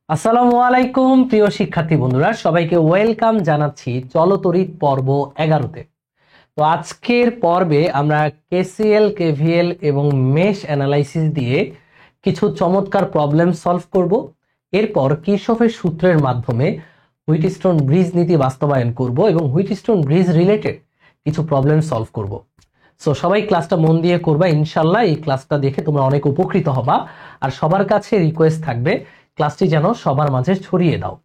আসসালামু আলাইকুম প্রিয় শিক্ষার্থী বন্ধুরা, সবাইকে ওয়েলকাম জানাচ্ছি চলো তড়িৎ পর্ব 11-তে। তো আজকের পর্বে আমরা কেসিএল, কেভিএল এবং মেশ অ্যানালাইসিস দিয়ে কিছু চমৎকার প্রবলেম সলভ করব। এরপর কির্শফের সূত্রের মাধ্যমে হুইটস্টোন ব্রিজ নীতি বাস্তবায়ন করব এবং হুইটস্টোন ব্রিজ রিলেটেড কিছু প্রবলেম সলভ করব। সো সবাই ক্লাসটা মন দিয়ে করবা, ইনশাল্লাহ এই ক্লাসটা দেখে তোমরা অনেক উপকৃত হবা। আর সবার কাছে রিকোয়েস্ট থাকবে ক্লাসটি যেন সবার মাঝে ছড়িয়ে দাও,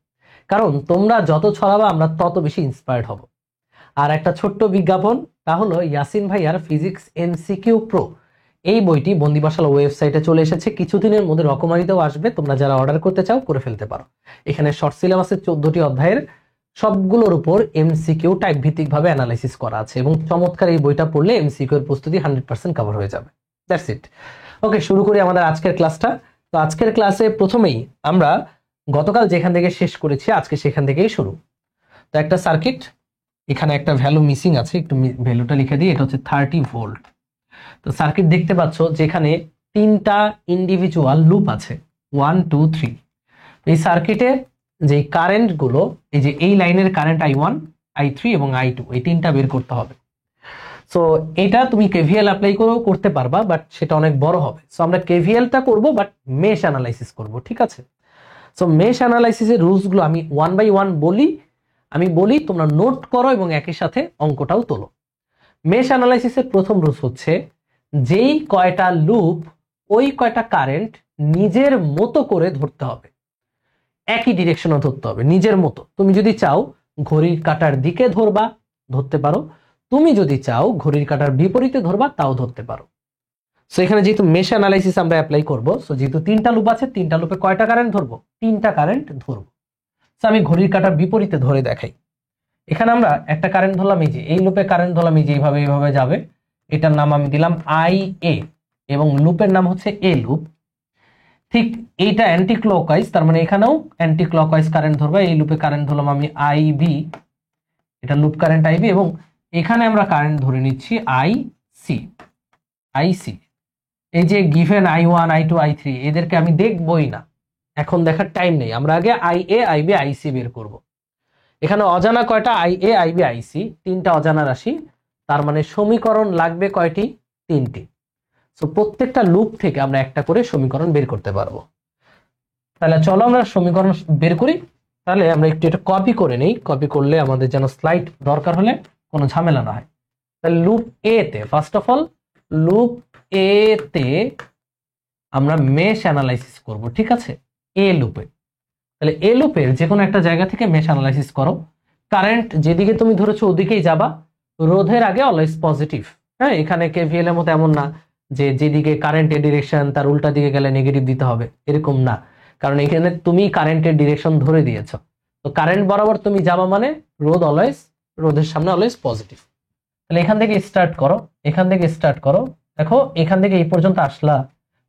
কারণ তোমরা যত ছড়াবা আমরা তত বেশি ইন্সপায়ার্ড হব। আর একটা ছোট্ট বিজ্ঞাপন, তা হলো ইয়াসিন ভাইয়ার ফিজিক্স এমসিকিউ প্রো এই বইটি বন্দিবাসাল ওয়েবসাইটে চলে এসেছে, কিছুদিনের মধ্যে রকমারিতেও আসবে। তোমরা যারা অর্ডার করতে চাও করে ফেলতে পারো। এখানে শর্ট সিলেবাসের 14টি অধ্যায়ের সবগুলোর উপর এমসিকিউ টাইপ ভিত্তিক ভাবে অ্যানালাইসিস করা আছে এবং চমৎকার এই বইটা পড়লে এমসিকিউ এর প্রস্তুতি 100% কভার হয়ে যাবে। That's it. ওকে, শুরু করি আমাদের আজকের ক্লাসটা। তো আজকের ক্লাসে প্রথমেই আমরা গতকাল যেখান থেকে শেষ করেছি আজকে সেখান থেকেই শুরু। তো একটা সার্কিট, এখানে একটা ভ্যালু মিসিং আছে, একটু ভ্যালুটা লিখে দিই। এটা হচ্ছে 30 ভোল্ট। তো সার্কিট দেখতে পাচ্ছ যেখানে তিনটা ইন্ডিভিজুয়াল লুপ আছে, 1 2 3। এই সার্কিটে যে কারেন্ট গুলো, এই যে এই লাইনের কারেন্ট I1, I3 এবং I2, এই তিনটা বের করতে হবে। সো এটা তুমি কেভিএল অ্যাপ্লাই করেও করতে পারবা, বাট সেটা অনেক বড় হবে। সো আমরা কেভিএলটা করব, বাট মেশ অ্যানালাইসিস করব, ঠিক আছে? সো মেশ অ্যানালাইসিসের রুলস গুলো আমি 1 বাই 1 বলি, তোমরা নোট করো এবং একই সাথে অঙ্কটাও তোলো। মেশ অ্যানালাইসিসের প্রথম রুলস হচ্ছে, যেই কয়টা লুপ ওই কয়টা কারেন্ট নিজের মতো করে ধরতে হবে, একই ডিরেকশনে ধরতে হবে, নিজের মতো। তুমি যদি চাও ঘড়ির কাঁটার দিকে ধরতে পারো, তুমি যদি চাও ঘড়ির কাঁটার বিপরীতে ধরবা, তাও ধরতে পারো। সো এখানে যেহেতু মেশ অ্যানালাইসিস আমরা অ্যাপ্লাই করব, সো যেহেতু তিনটা লুপ আছে, তিনটা লুপে কয়টা কারেন্ট ধরবো? তিনটা কারেন্ট ধরবো। সো আমি ঘড়ির কাঁটার বিপরীতে ধরে দেখাই। এখানে আমরা একটা কারেন্ট ধরলাম, এই যে এই লুপে কারেন্ট ধরলাম, এই যে এইভাবে যাবে। এটার নাম আমি দিলাম IA এবং লুপের নাম হচ্ছে এ লুপ। ঠিক এইটা অ্যান্টি ক্লকওয়াইজ, তার মানে এখানেও অ্যান্টি ক্লকওয়াইজ কারেন্ট ধরবো। এই লুপে কারেন্ট ধরলাম আমি IB, এটা লুপ কারেন্ট IB, এবং এখানে আমরা কারেন্ট ধরে নিচ্ছি IC। এই যে গিভেন I1 I2 I3 এদেরকে আমি দেখবই না, এখন দেখার টাইম নেই। আমরা আগে IA IB IC বের করব। এখানে অজানা কয়টা? IA IB IC, তিনটা অজানা রাশি। তার মানে সমীকরণ লাগবে কয়টি? তিনটি। সো প্রত্যেকটা লুপ থেকে আমরা একটা করে সমীকরণ বের করতে পারবো। তাহলে চলো আমরা সমীকরণ বের করি। তাহলে আমরা একটু এটা কপি করে নেই, কপি করলে আমাদের যেন স্লাইড দরকার হলে কোনো ঝামেলা না হয়। তাহলে লুপ এ তে, ফার্স্ট অফ অল লুপ এ তে আমরা মেশ অ্যানালাইসিস করব, ঠিক আছে? এ লুপে, তাহলে এ লুপের যে কোনো একটা জায়গা থেকে মেশ অ্যানালাইসিস করো। কারেন্ট যেদিকে তুমি ধরেছো ওদিকেই যাবা, রোধের আগে অলওয়েজ পজিটিভ। হ্যাঁ, এখানে কেভিএল এর মতো এমন না যে যেদিকে কারেন্টের ডিরেকশন তার উল্টা দিকে গেলে নেগেটিভ দিতে হবে, এরকম না। কারণ এখানে তুমি কারেন্টের ডিরেকশন ধরে দিয়েছো, তো কারেন্ট বরাবর তুমি যাবা মানে রোধের সামনে অলওয়েজ পজিটিভ। তাহলে এখান থেকে স্টার্ট করো। দেখো এখান থেকে এই পর্যন্ত আসলা,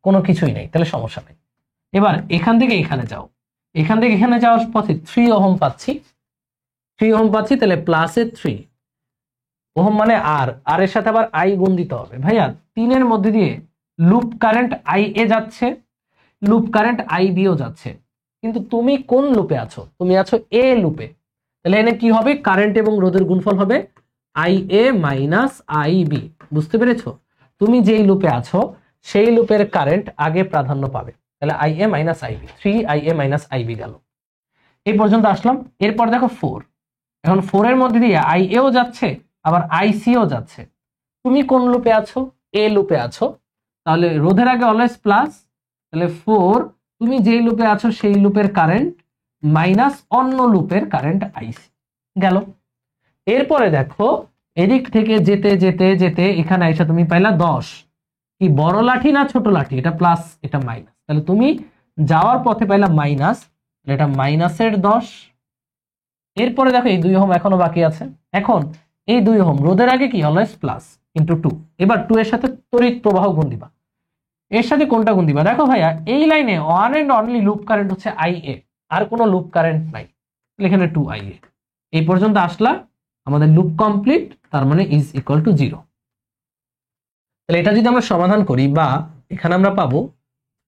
কোনো কিছুই নেই, তাহলে সমস্যা নেই। এবার এখান থেকে এখানে যাও, এখান থেকে এখানে যাওয়ার পথে 3 ওহম পাচ্ছি, তাহলে প্লাসে 3 ওহম মানে আর এর সাথে আবার আই গুণ দিতে হবে। ভাইয়া 3-এর মধ্যে দিয়ে লুপ কারেন্ট IA যাচ্ছে, লুপ কারেন্ট IBও যাচ্ছে, কিন্তু তুমি কোন লুপে আছো? তুমি আছো এ লুপে। তাহলে এখানে কি হবে? কারেন্ট এবং রোধের গুণফল হবে IA মাইনাস IB। বুঝতে পেরেছো? তুমি যেই লুপে আছো সেই লুপের কারেন্ট আগে প্রাধান্য পাবে। তাহলে IA minus IB, 3IA minus IB গেল। এই পর্যন্ত আসলাম। এরপর দেখো 4, এখন 4-এর মধ্যে দিয়ে IAও যাচ্ছে আবার ICও যাচ্ছে। তুমি কোন লুপে আছো? এ লুপে আছো। তাহলে রোধের আগে অলওয়েজ প্লাস, তাহলে 4 তুমি যেই লুপে আছো সেই লুপের কারেন্ট মাইনাস অন্য লুপের কারেন্ট IC গেল। এরপরে দেখো এদিক থেকে যেতে যেতে যেতে এখানে আইসা তুমি পাইলা 10। কি বড় লাঠি না ছোট লাঠি? এটা প্লাস, এটা মাইনাস। তাহলে তুমি যাওয়ার পথে পাইলা মাইনাস, এটা মাইনাসের 10। এরপরে দেখো এই 2 ওহম এখনো বাকি আছে। এখন এই 2 ওহম রোধের আগে কি অলওয়েজ প্লাস ইন্টু 2। এবার 2 এর সাথে তড়িৎ প্রবাহ গুণ দিবা। এর সাথে কোনটা গুণ দিবা? দেখো ভাইয়া এই লাইনে one and only loop current হচ্ছে IA, আর কোনো লুপ কারেন্ট নাই, এখানে 2IA। এই পর্যন্ত আসলা, আমাদের লুপ কমপ্লিট, তার মানে ইজ ইকুয়াল টু 0। তাহলে এটা যদি আমরা সমাধান করি, বা এখানে আমরা পাবো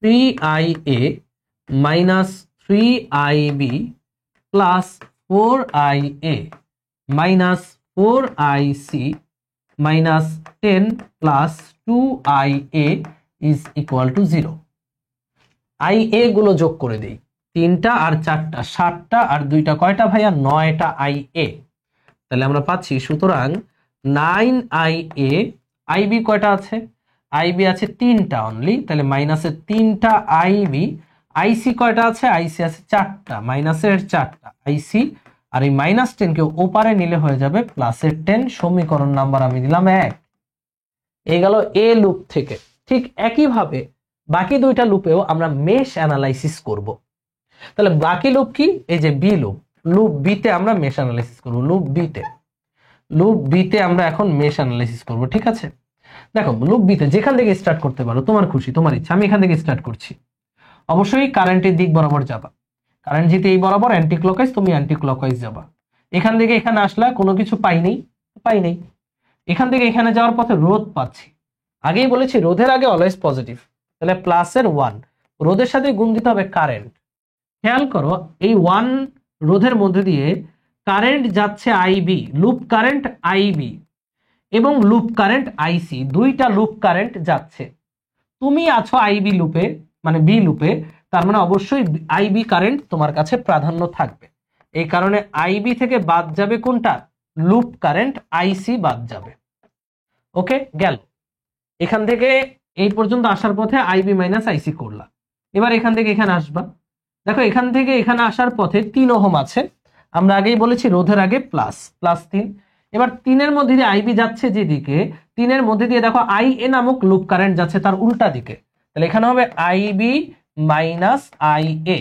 3IA minus 3IB plus 4IA minus 4IC minus 10 plus 2IA is equal to 0। IA গুলো যোগ করে দেই, 3টা আর 4টা 7টা আর 2টা কয়টা ভাইয়া? 9টা IA। তাহলে আমরা পাচ্ছি সুতরাং 9IA। IB কয়টা আছে? IB আছে 3টা অনলি, তাহলে মাইনাসের 3টা IB। IC কয়টা আছে? IC আছে 4টা, মাইনাসের 4টা IC। আর এই মাইনাস 10 কে ওপারে নিলে হয়ে যাবে প্লাসের 10। সমীকরণ নাম্বার আমি দিলাম 1। এই গেল এ লুপ থেকে। ঠিক একইভাবে বাকি দুইটা লুপেও আমরা মেশ অ্যানালাইসিস করব। তাহলে বাকি লুপ কি? এই যে বি লুপ। লুপ বিতে আমরা মেশ অ্যানালাইসিস করব। লুপ বিতে আমরা এখন মেশ অ্যানালাইসিস করব। ঠিক আছে, দেখো লুপ বিতে যেখান থেকে স্টার্ট করতে পারো, তোমার খুশি, তোমার ইচ্ছা। আমি এখান থেকে স্টার্ট করছি। অবশ্যই কারেন্টের দিক বরাবর যাবা। কারেন্ট যেতে এই বরাবর অ্যান্টি ক্লকওয়াইজ, তুমি অ্যান্টি ক্লকওয়াইজ যাবা। এখান থেকে এখানে আসলা, কোনো কিছু পাই নেই। এখান থেকে এখানে যাওয়ার পথে রোধ পাচ্ছি। আগেই বলেছি রোধের আগে অলওয়েজ পজিটিভ, তাহলে প্লাসের 1। রোধের সাথে গুণ দিতে হবে কারেন্ট। খেয়াল করো এই 1 রোধের মধ্যে দিয়ে কারেন্ট যাচ্ছে আইবি, লুপ কারেন্ট আইবি এবং লুপ কারেন্ট আইসি, দুইটা লুপ কারেন্ট যাচ্ছে। তুমি আছো আইবি লুপে, মানে বি লুপে, তার মানে অবশ্যই আইবি কারেন্ট তোমার কাছে প্রাধান্য থাকবে। এই কারণে আইবি থেকে বাদ যাবে কোনটা? লুপ কারেন্ট আইসি বাদ যাবে। ওকে, গেল। এখান থেকে এই পর্যন্ত আসার পথে আইবি মাইনাস আইসি করলা। এবার এখান থেকে এখানে আসবা। দেখো এখান থেকে এখানে আসার পথে 3 ওহম আছে। আমরা আগেই বলেছি রোধের আগে প্লাস 3। এবার 3-এর মধ্যে দিয়ে আইবি যাচ্ছে যেদিকে, 3-এর মধ্যে দিয়ে দেখো আইএ নামক লুপ কারেন্ট যাচ্ছে তার উল্টা দিকে। তাহলে এখানে হবে আইবি মাইনাস আইএ।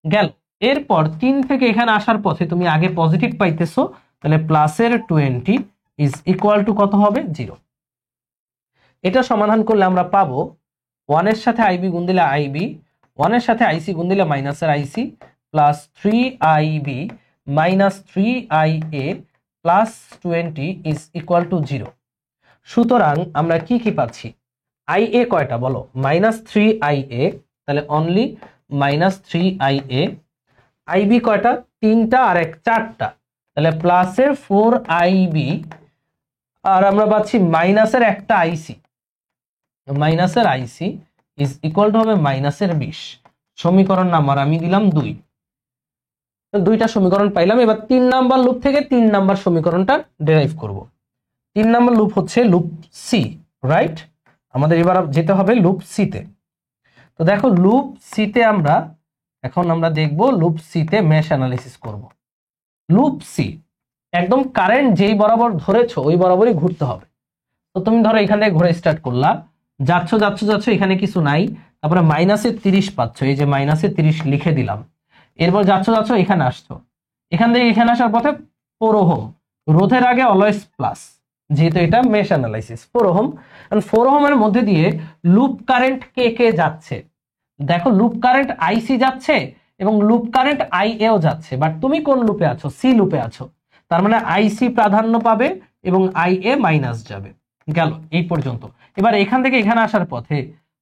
গেল। এরপর 3 থেকে এখানে আসার পথে তুমি আগে পজিটিভ পাইতেছো, তাহলে প্লাসের 20 ইজ ইকুয়াল টু কত হবে? 0। এটা সমাধান করলে আমরা পাবো 1 এর সাথে আইবি গুণ দিলে আইবি, 1 এর সাথে আইসি গুণ দিলে মাইনাসের IC, plus 3IB minus 3IA plus 20 is equal to 0। সুতরাং আমরা কি পাচ্ছি? IA কয়টা বলো? মাইনাস 3IA, তাহলে অনলি মাইনাস 3IA। আইবি কয়টা? 3টা আর 4টা, তাহলে প্লাসের 4IB। আর আমরা পাচ্ছি মাইনাসের একটা আইসি, মাইনাসের আইসি ইজ ইকুয়াল টু হবে মাইনাসের 20। সমীকরণ নাম্বার আমি দিলাম 2। দুইটা সমীকরণ পাইলাম। এবার 3 নাম্বার লুপ থেকে 3 নাম্বার সমীকরণটা ডেরাইভ করব। 3 নাম্বার লুপ হচ্ছে লুপ সি, রাইট? আমাদের এবার যেতে হবে লুপ সিতে। তো দেখো লুপ সিতে আমরা দেখব লুপ সিতে মেশ অ্যানালিসিস করব। লুপ সি একদম কারেন্ট যেই বরাবর ধরেছো ওই বরাবরই ঘুরতে হবে। তো তুমি ধরো এখান থেকে ঘুরে স্টার্ট করলা, যাচ্ছ, এখানে কিছু নাই, তারপরে মাইনাসের 30 পাচ্ছ, এই যে মাইনাসের 30 লিখে দিলাম। এরপর যাচ্ছ, এখানে আসছো, এখান থেকে এখানে আসার পথে 4 ওহম। রোধের আগে অলওয়েজ প্লাস, যেহেতু এটা মেশ অ্যানালাইসিস। 4 ওহম, কারণ 4 ওহমের মধ্যে দিয়ে লুপ কারেন্ট কে যাচ্ছে? দেখো লুপ কারেন্ট আইসি যাচ্ছে এবং লুপ কারেন্ট আইএও যাচ্ছে, বাট তুমি কোন লুপে আছো? সি লুপে আছো। তার মানে আইসি প্রাধান্য পাবে এবং আইএ মাইনাস যাবে। গেল এই পর্যন্ত। এবার এখান থেকে এখানে আসার পথে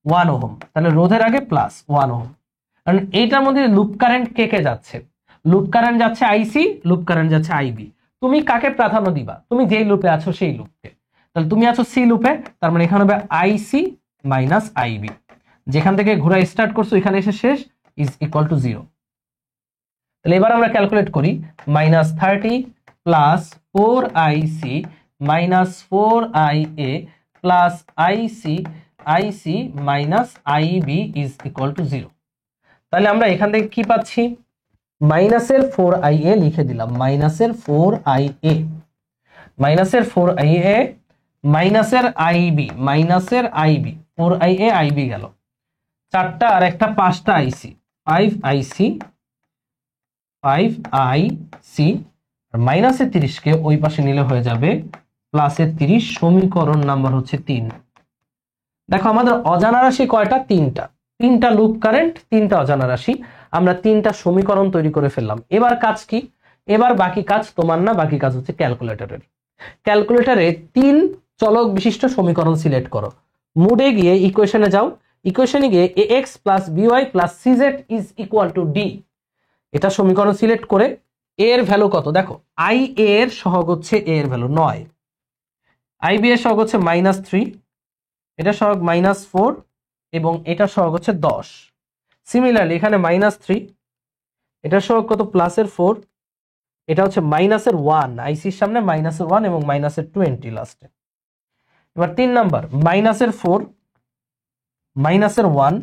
1 ওহম, তাহলে রোধের আগে প্লাস 1 ওহম। কারণ এইটার মধ্যে লুপ কারেন্ট কে যাচ্ছে? লুপ কারেন্ট যাচ্ছে আইসি, লুপ কারেন্ট যাচ্ছে আইবি। তুমি কাকে প্রাধান্য দিবা? তুমি যেই লুপে আছো সেই লুপকে। তাহলে তুমি আছো সি লুপে, তার মানে এখানে হবে আইসি মাইনাস আইবি। যেখান থেকে ঘোরা স্টার্ট করছো এখানে এসে শেষ ইজ ইকুয়াল টু 0। তাহলে এবার আমরা ক্যালকুলেট করি। Minus 30 plus 4IC minus 4IA plus IC minus IB is equal to 0। তাহলে আমরা এখান থেকে কি পাচ্ছি? মাইনাসের 4IA লিখে দিলাম, মাইনাসের 4IA মাইনাসের 4IA মাইনাসের আইবি 4IA আইবি গেল। 4টা আর একটা 5টা আইসি, 5IC আর মাইনাসের 30 কে ওই পাশে নিলে হয়ে যাবে প্লাসের 30। সমীকরণ নাম্বার হচ্ছে 3। দেখো আমাদের অজানা রাশি কয়টা? 3টা লুপ কারেন্ট, 3টা অজানা রাশি। আমরা 3টা সমীকরণ তৈরি করে ফেললাম। এবার কাজ কি? এবার বাকি কাজ তোমার না, বাকি কাজ হচ্ছে ক্যালকুলেটরের। ক্যালকুলেটরে 3 চলক বিশিষ্ট সমীকরণ সিলেক্ট করো। মুডে গিয়ে ইকুয়েশনে যাও, ইকুয়েশনে গিয়ে ax plus by plus cz is equal two d, এটা সমীকরণ সিলেক্ট করে a এর ভ্যালু কত দেখো, i a এর সহগ হচ্ছে a এর ভ্যালু 9, ib এর সহগ হচ্ছে -3, এটা সহগ -4 এবং এটা সহগ হচ্ছে 10। সিমিলারলি এখানে -3, এটা সহগ কত প্লাসের 4, এটা হচ্ছে মাইনাসের 1, আইসির সামনে -1 এবং -20 লাস্টে। এবার 3 নাম্বার -4 -1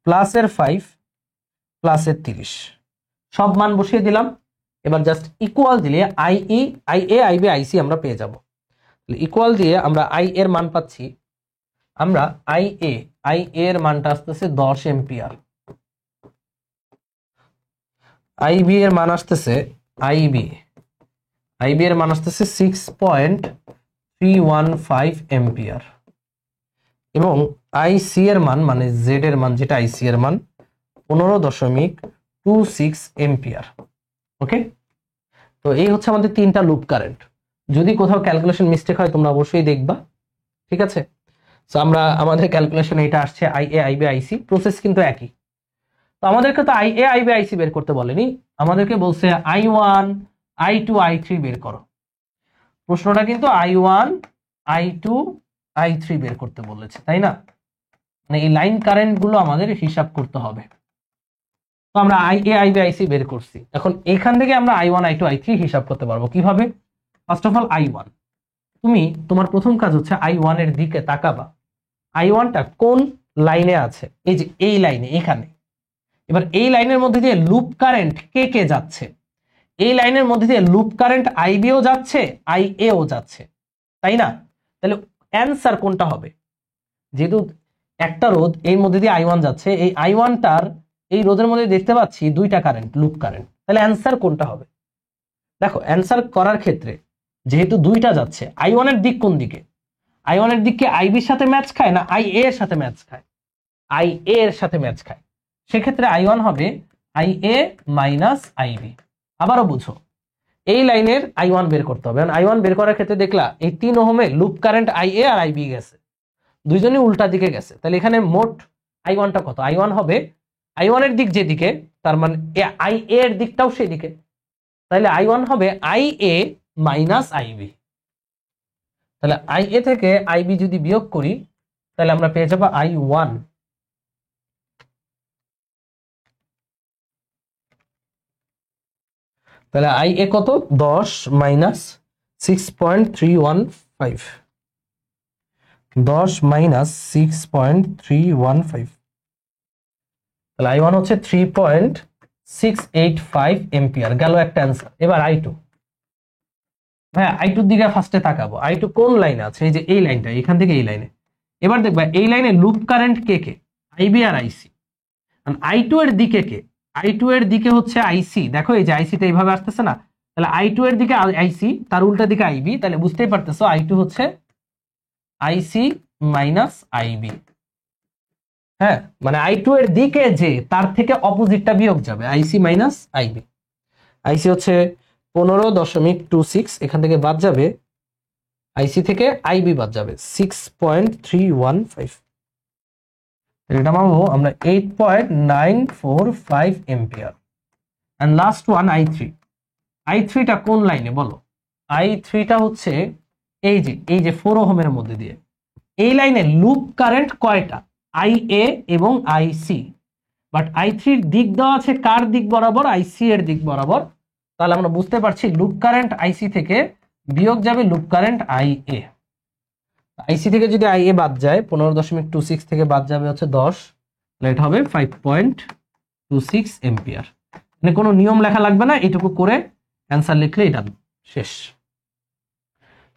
প্লাসের 5 প্লাসের 30, সব মান বসিয়ে দিলাম। এবার জাস্ট ইকুয়াল দিলে IA IB IC আমরা পেয়ে যাব। ইকুয়াল দিয়ে আমরা i এর মান পাচ্ছি, আমরা IA এর মানটা আসতেছে 10 এম্পিয়ার, IB এর মান আসতেছে IB এর মান আসতেছে 6.315 এম্পিয়ার এবং IC এর মান মানে Z এর মান যেটা IC এর মান 15.26 এম্পিয়ার। ওকে, তো এই হচ্ছে আমাদের তিনটা লুপ কারেন্ট। যদি কোথাও ক্যালকুলেশন মিস্টেক হয় তোমরা অবশ্যই দেখবা, ঠিক আছে। তো আমাদের ক্যালকুলেশন এটা আসছে IA IB IC, প্রসেস কিন্তু একই। তো আমাদেরকে তো IA IB IC বের করতে বলেনি, আমাদেরকে বলছে I1 I2 I3 বের করো। প্রশ্নটা কিন্তু I1 I2 I3 বের করতে বলেছে, তাই না? মানে এই লাইন কারেন্ট গুলো আমাদের হিসাব করতে হবে। তো আমরা IA IB IC বের করছি, এখন এখান থেকে আমরা I1 I2 I3 হিসাব করতে পারবো কিভাবে? ফার্স্ট অফ অল I1, তুমি তোমার প্রথম কাজ হচ্ছে I1 এর দিকে তাকাবা, I1টা কোন লাইনে আছে, এই যে এই লাইনে, এখানে। এবার এই লাইনের মধ্যে দিয়ে লুপ কারেন্ট কে কে যাচ্ছে, এই লাইনের মধ্যে দিয়ে লুপ কারেন্ট IB ও যাচ্ছে IA ও যাচ্ছে, তাই না? তাহলে অ্যান্সার কোনটা হবে? যেহেতু একটা রোধ এর মধ্যে দিয়ে I1 যাচ্ছে, এই I1টার এই রোধের মধ্যে দেখতে পাচ্ছি দুইটা কারেন্ট, লুপ কারেন্ট, তাহলে অ্যান্সার কোনটা হবে? দেখো অ্যান্সার করার ক্ষেত্রে যেহেতু দুইটা যাচ্ছে, I1 এর দিক কোন দিকে? I1 এর দিক কি IB এর সাথে ম্যাচ খায় না IA এর সাথে ম্যাচ খায়? IA এর সাথে ম্যাচ খায়, সেক্ষেত্রে I1 হবে IA মাইনাস IB। আবারও বুঝো, এই লাইনের I1 বের করতে হবে। I1 বের করার ক্ষেত্রে দেখলা এই 3 ওহমে লুপ কারেন্ট IA আর IB গেছে, দুইজনই উল্টা দিকে গেছে, তাহলে এখানে মোট I1টা কত? I1 হবে I1 এর দিক যেদিকে, তার মানে IA এর দিকটাও সেই দিকে, তাহলে I1 হবে IA মাইনাস IB। তাহলে IA থেকে IB যদি বিয়োগ করি তাহলে আমরা পেয়ে যাবো I1। তাহলে IA কত? 10 মাইনাস 6.315, 10 মাইনাস 6.315, তাহলে I1 হচ্ছে 3.685 এম্পিয়ার, গেল একটা অ্যান্সার। এবার I2, হ্যাঁ I2 এর দিকে ফার্স্টে তাকাবো, I2 কোন লাইনে আছে? এই যে এই লাইনটা, এখান থেকে এই লাইনে। এবার দেখবা এই লাইনে লুপ কারেন্ট কে কে? IB আর IC। I2 এর দিকে কে? I2 এর দিকে হচ্ছে IC, দেখো এই যে IC-টা এইভাবে আসতেছে না, তাহলে I2 এর দিকে IC, তার উল্টা দিকে IB, তাহলে বুঝতেই পারতেছো I2 হচ্ছে IC মাইনাস IB। হ্যাঁ, মানে I2 এর দিকে যে তার থেকে অপোজিটটা বিয়োগ যাবে, IC মাইনাস IB। IC হচ্ছে 15.26, এখান থেকে বাদ যাবে, IC থেকে IB বাদ যাবে 6.315, এটা পাবো আমরা 8.945 এম্পিয়ার। এন্ড লাস্ট ওয়ান I3টা কোন লাইনে বলো? I3টা হচ্ছে এই যে 4 ওহমের মধ্যে দিয়ে, এই লাইনে লুপ কারেন্ট কয়টা? IA এবং IC, বাট I3 দিক দেওয়া আছে কার দিক বরাবর? IC এর দিক বরাবর। তাহলে আমরা বুঝতে পারছি লুপ কারেন্ট IC থেকে বিয়োগ যাবে লুপ কারেন্ট IA। IC থেকে যদি IA বাদ যায় 15.26 থেকে বাদ যাবে হচ্ছে 10, তাহলে এটা হবে 5.26 এম্পিয়ার। মানে কোনো নিয়ম লেখা লাগবে না, এটুকু করে অ্যান্সার লিখলে এটা শেষ।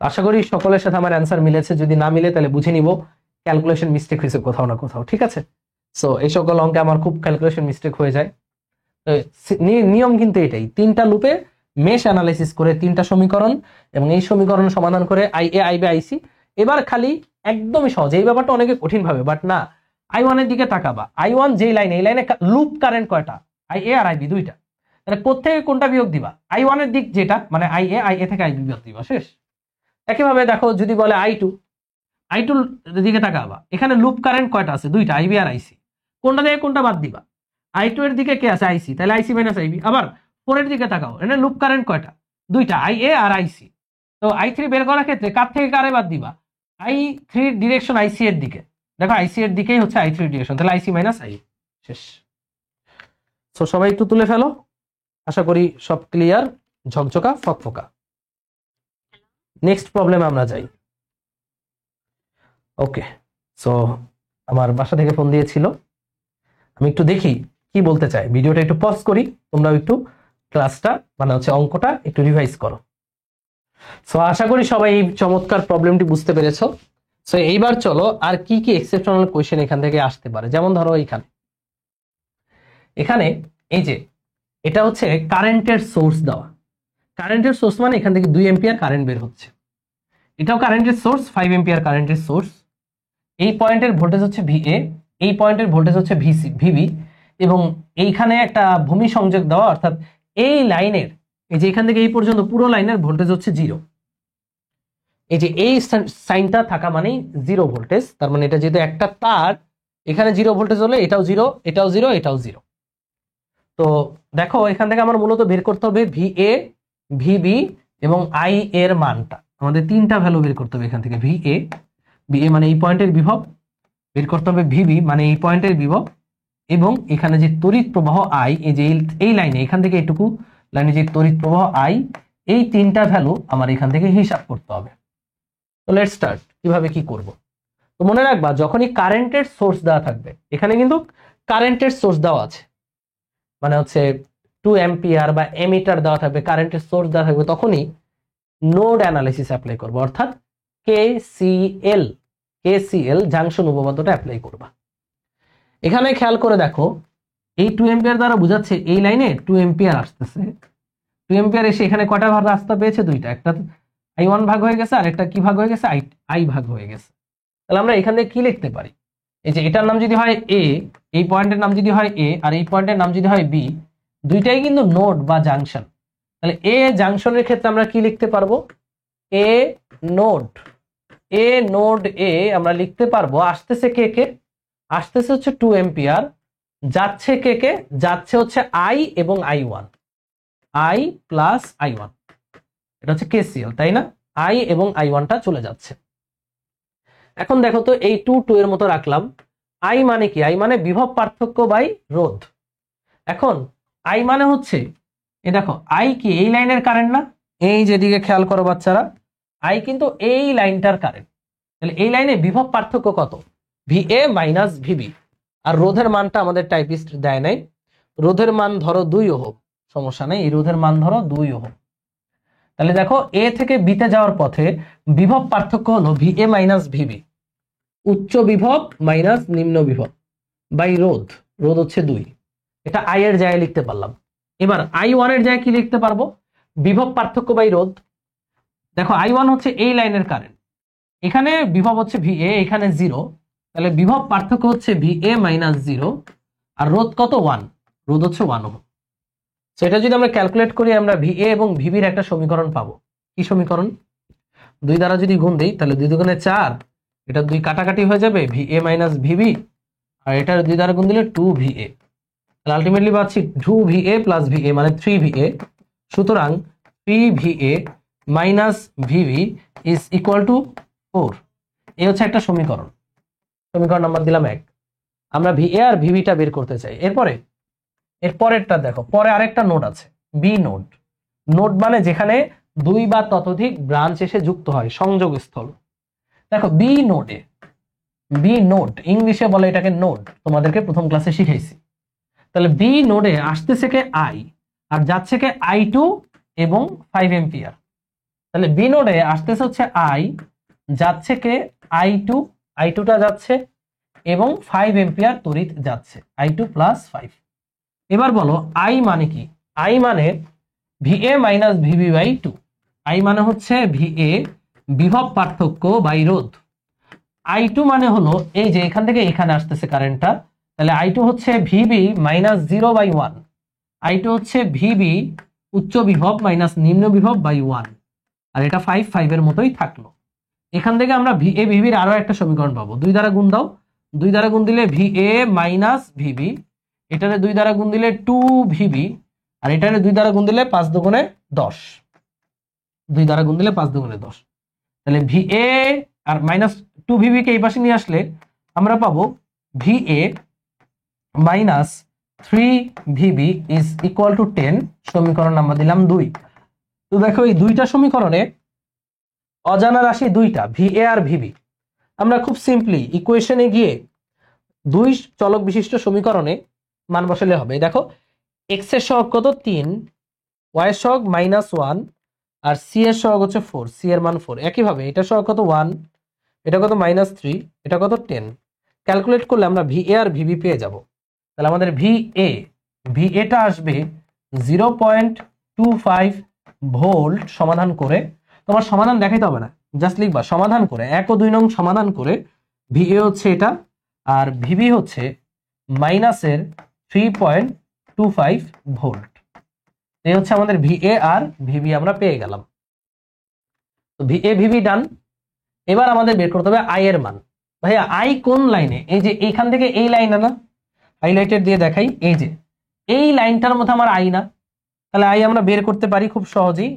আশা করি সকলের সাথে আমার অ্যান্সার মিলেছে, যদি না মিলে তাহলে বুঝে নিব ক্যালকুলেশন মিস্টেক হয়েছে কোথাও না কোথাও, ঠিক আছে। সো এই সকল অঙ্কে আমার খুব ক্যালকুলেশন মিস্টেক হয়ে যায়। নিয়ম কিন্তু এটাই, তিনটা লুপে মেশ অ্যানালাইসিস করে তিনটা সমীকরণ এবং এই সমীকরণ সমাধান করে IA IB IC। এবার খালি একদমই সহজ, এই ব্যাপারটা অনেকে কঠিন ভাবে, বাট না, I1 এর দিকে তাকাবা, I1 যেই লাইনে, এই লাইনে লুপ কারেন্ট কয়টা? IA আর IB দুইটা, তাহলে কোত্থেকে কোনটা বিয়োগ দিবা? I1 এর দিক যেটা, মানে IA থেকে IB বিয়োগ দিবা, শেষ। একইভাবে দেখো যদি বলে I2 দিকে তাকাবা, এখানে লুপ কারেন্ট কয়টা আছে? দুইটা, আইবি আর আইসি। কোনটা থেকে কোনটা বাদ দিবা? I2 এর দিকে কে আছে? আইসি, তাহলে আইসি মাইনাস আইবি। আবার 4 এর দিকে তাকাও, এখানে লুপ কারেন্ট কয়টা? দুইটা, IA আর আইসি। তো I3 বের করার ক্ষেত্রে কার থেকে কারে বাদ দিবা? I3 ডিরেকশন আইসি এর দিকে, দেখো আইসি এর দিকেই হচ্ছে I3 ডিরেকশন, তাহলে আইসি মাইনাস আই। শেষ। সো সবাই একটু তুলে ফেলো, আশা করি সব ক্লিয়ার, ঝকঝকা ফকফকা। নেক্সট প্রবলেমে আমরা যাই। ওকে, সো আমার বাসা থেকে ফোন দিয়েছিল, আমি একটু দেখি কি বলতে চাই। ভিডিওটা একটু পজ করি, তোমরাও একটু ক্লাসটা মানে হচ্ছে অঙ্কটা একটু রিভাইজ করো। সো আশা করি সবাই এই চমৎকার প্রবলেমটি বুঝতে পেরেছো। সো এইবার চলো আর কি কি এক্সেপশনাল কোয়েশ্চেন এখান থেকে আসতে পারে। যেমন ধরো এখানে এই যে এটা হচ্ছে কারেন্টের সোর্স দেওয়া। কারেন্টের সোর্স মানে এখান থেকে 2 এম্পিয়ার কারেন্ট বের হচ্ছে, এটাও কারেন্টের সোর্স, 5 এম্পিয়ার কারেন্টের সোর্স। এই পয়েন্টের ভোল্টেজ হচ্ছে VA, এই পয়েন্টের ভোল্টেজ হচ্ছে VB, এবং এইখানে একটা ভূমি সংযোগ দেওয়া, অর্থাৎ এই লাইনের এই যে এখান থেকে এই পর্যন্ত পুরো লাইনের ভোল্টেজ হচ্ছে 0। এই যে এই সাইনটা থাকা মানেই 0 ভোল্টেজ, তার মানে এটা যেহেতু একটা তার, এখানে 0 ভোল্টেজ হলে এটাও 0, এটাও 0, এটাও 0। তো দেখো এখান থেকে আমার মূলত বের করতে হবে VA, VB এবং I এর মানটা। আমাদের তিনটা ভ্যালু বের করতে হবে এখান থেকে। VA মানে এই পয়েন্টের বিভব, বের করতে হবে VB মানে এই পয়েন্টের বিভব, এবং এখানে যে তড়িৎ প্রবাহ I, এই যে এই লাইনে এখান থেকে এইটুকু লাইনে যে তড়িৎ প্রবাহ I, এই তিনটা ভ্যালু আমার এখান থেকে হিসাব করতে হবে। তো লেটস স্টার্ট, কিভাবে কি করব। তো মনে রাখবা যখনই কারেন্টের সোর্স দেওয়া থাকবে, এখানে কিন্তু কারেন্টের সোর্স দেওয়া আছে, মানে হচ্ছে 2 এম্পিয়ার বা এমিটার দেওয়া থাকবে, কারেন্টের সোর্স দেওয়া থাকবে, তখনই নোড অ্যানালাইসিস অ্যাপ্লাই করবো, অর্থাৎ KCL জাংশন উপপাদ্যটা অ্যাপ্লাই করবা। এখানে খেয়াল করে দেখো, এই 2 এম্পিয়ার দ্বারা বোঝাচ্ছে এই লাইনে 2 এম্পিয়ার আসতেছে, 2 এম্পিয়ার এসে এখানে কয়টা রাস্তা পেয়েছে? দুইটা, একটা I1 ভাগ হয়ে গেছে, আর একটা কি ভাগ হয়ে গেছে? I ভাগ হয়ে গেছে। তাহলে আমরা এখান থেকে কি লিখতে পারি? এই যে এটার নাম যদি হয় A, এই পয়েন্টের নাম যদি হয় A, আর এই পয়েন্টের নাম যদি হয় B, দুইটাই কিন্তু নোড বা জাংশন। তাহলে A জাংশনের ক্ষেত্রে আমরা কি লিখতে পারবো? A নোড A আমরা লিখতে পারবো, আসতেছে কে? আসতেছে হচ্ছে 2 এম্পিয়ার, যাচ্ছে কে? যাচ্ছে হচ্ছে I এবং I1, I প্লাস I1, এটা হচ্ছে KCL, তাই না? I এবং I1টা চলে যাচ্ছে। এখন দেখো তো, এই 2 এর মতো রাখলাম। I মানে কি? I মানে বিভব পার্থক্য বাই রোধ। এখন I মানে হচ্ছে, এই দেখো I কি এই লাইনের কারেন্ট না? এই যেদিকে খেয়াল করো বাচ্চারা, I কিন্তু এই লাইনটার কারেন্ট। তাহলে এই লাইনে বিভব পার্থক্য কত? VA minus VB। আর রোধের মানটা আমাদের টাইপিস্ট দেয় নাই, রোধের মান ধরো 2 ওহম, সমস্যা নেই, এই রোধের মান ধরো 2 ওহম। তাহলে দেখো A থেকে B তে যাওয়ার পথে বিভব পার্থক্য হলো VA মাইনাস VB, উচ্চ বিভব মাইনাস নিম্ন বিভব বাই রোধ, রোধ হচ্ছে 2। এটা I এর জায়গায় লিখতে পারলাম। এবার I1 এর জায়গায় কি লিখতে পারবো? বিভব পার্থক্য বাই রোধ। দেখো I1 হচ্ছে এই লাইনের কারেন্ট, এখানে বিভব হচ্ছে VA, এখানে 0, তাহলে বিভব পার্থক্য হচ্ছে VA মাইনাস 0, আর রোধ কত? 1, রোধ হচ্ছে 1 ওহম। সেটা যদি আমরা ক্যালকুলেট করি, আমরা VA এবং VB এর একটা সমীকরণ পাবো। কি সমীকরণ? 2 দ্বারা যদি গুণ দেই, তাহলে 2 দুগুণে 4, এটা 2 কাটাকাটি হয়ে যাবে, VA মাইনাস VB, আর এটার 2 দ্বারা গুণ দিলে 2VA। তাহলে আলটিমেটলি পাচ্ছি 2VA প্লাস VA মানে 3VA। সুতরাং 3VA minus VB is equal two 4। এই হচ্ছে একটা সমীকরণ, সমীকরণ নাম্বার দিলাম 1। আমরা VA আর VBটা বের করতে চাই। এর পরেরটা দেখো, পরে আরেকটা নোড আছে, B নোড। নোড মানে যেখানে 2 বা ততোধিক ব্রাঞ্চ এসে যুক্ত হয়, সংযোগস্থল। দেখো B নোড, ইংলিশে বলে এটাকে নোড, তোমাদেরকে প্রথম ক্লাসে শিখাইছি। তাহলে B নোডে আসতেছে কে? I, আর যাচ্ছে কে? I2 এবং 5 এম্পিয়ার। তাহলে B নোডে আসতেছে হচ্ছে I, যাচ্ছে কে? I2টা যাচ্ছে, এবং 5 এম্পিয়ার তড়িৎ যাচ্ছে, I2 প্লাস 5। এবার বলো I মানে কি? I মানে VA minus VB by 2। I মানে হচ্ছে VA বিভব পার্থক্য বাই রোধ। I2 মানে হলো এই যে এখান থেকে এখানে আসতেছে কারেন্টটা, তাহলে I2 হচ্ছে VB মাইনাস 0/1, I2 হচ্ছে VB উচ্চ বিভব মাইনাস নিম্ন বিভব বাই 1, আর এটা 5 এর মতোই থাকলো। এখান থেকে আমরা VA VB-র আরো একটা সমীকরণ পাবো। 2 দ্বারা গুণ দাও, 2 দ্বারা গুণ দিলে VA মাইনাস VB, এটারে 2 দ্বারা গুণ দিলে 2VB, আর এটারে 2 দ্বারা গুণ দিলে 5 দুগুণে 10, 2 দ্বারা গুণ দিলে 5 দুগুণে 10। তাহলে VA আর মাইনাস 2VB কে এই পাশে নিয়ে আসলে আমরা পাবো VA minus 3VB is equal two 10। সমীকরণ নাম্বার দিলাম 2। তো দেখো এই দুইটা সমীকরণে অজানা রাশি দুইটা, VA আর VB। আমরা খুব সিম্পলি ইকুয়েশনে গিয়ে দুই চলক বিশিষ্ট সমীকরণে মান বসালে হবে। দেখো x এর সহগ কত 3, y এর সহগ -1, আর c এর সহগ হচ্ছে 4, c এর মান 4। একইভাবে এটা সহগ কত 1, এটা কত -3, এটা কত 10। ক্যালকুলেট করলে আমরা VA আর VB পেয়ে যাব। তাহলে আমাদের VA টা আসবে 0.25 ভোল্ট। সমাধান করে, তোমার সমাধান দেখাইতে হবে না, জাস্ট লিখবা সমাধান করে 1 ও 2 নং সমাধান করে VA হচ্ছে এটা, আর VB হচ্ছে মাইনাসের 3.25 ভোল্ট। এই হচ্ছে আমাদের VA আর VB আমরা পেয়ে গেলাম। তো VA VB ডান। এবার আমাদের বের করতে হবে I এর মান। ভাইয়া I কোন লাইনে? এই যে এইখান থেকে এই লাইনে না, হাইলাইটেড দিয়ে দেখাই, এই যে এই লাইনটার মধ্যে আমার I না। তাহলে I আমরা বের করতে পারি খুব সহজেই।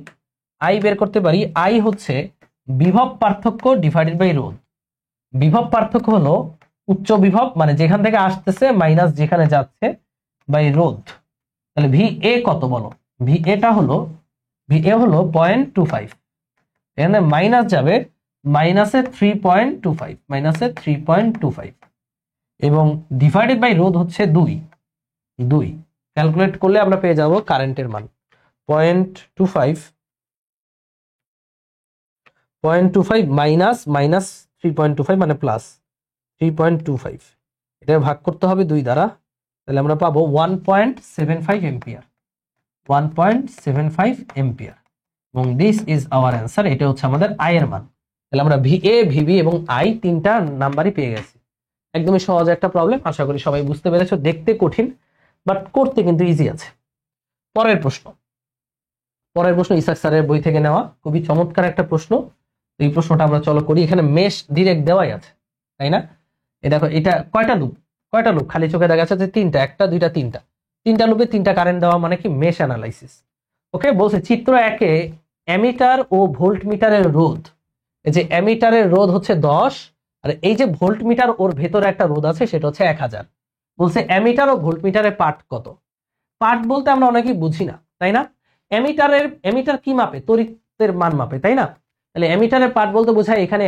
I বের করতে পারি, I হচ্ছে বিভব পার্থক্য ডিভাইডেড বাই রোধ। বিভব পার্থক্য হলো উচ্চ বিভব, মানে যেখান থেকে আসতেছে মাইনাস যেখানে যাচ্ছে, বাই রোধ। তাহলে VA কত বলো? VA হলো 0.25, এখানে মাইনাস যাবে, মাইনাসে 3.25, এবং ডিভাইডেড বাই রোধ হচ্ছে 2। ক্যালকুলেট করলে আমরা পেয়ে যাব কারেন্টের মান 0.25 মাইনাস 3.25 মানে প্লাস 3.25। এটা ভাগ করতে হবে 2 দ্বারা, তাহলে আমরা পাবো 1.75 এম্পিয়ার, 1.75 এম্পিয়ার। এবং দিস ইজ আওয়ার অ্যান্সার। এটা হচ্ছে আমাদের I এর মান। তাহলে আমরা VA VB এবং I তিনটা নাম্বারই পেয়ে গেছি। একদমই সহজ একটা প্রবলেম, আশা করি সবাই বুঝতে পেরেছো। দেখতে কঠিন, বাট করতে কিন্তু ইজি আছে। পরের প্রশ্ন ইসাক স্যারের বই থেকে নেওয়া, খুবই চমৎকার একটা প্রশ্ন। এই প্রশ্নটা আমরা চলো করি। এখানে মেশ ডিরেক্ট দেওয়াই আছে, তাই না? এই দেখো, এটা কয়টা লুপ খালি চোখে দেখা যাচ্ছে যে 3টা, 1টা 2টা 3টা লুপে 3টা কারেন্ট দেওয়া, মানে কি মেশ অ্যানালাইসিস। ওকে, বলছে চিত্র 1-এ অ্যামিটার ও ভোল্ট মিটারের রোধ, এই যে অ্যামিটারের রোধ হচ্ছে 10, আর এই যে ভোল্ট মিটার ওর ভেতরে একটা রোধ আছে সেটা হচ্ছে 1000। বলছে অ্যামিটার ও ভোল্ট মিটারের পার্ট কত? পার্ট বলতে আমরা অনেকেই বুঝি না, তাই না? অ্যামিটার কি মাপে? তড়িতের মান মাপে, তাই না? তাহলে অ্যামিটারের পার্ট বলতে বোঝায় এখানে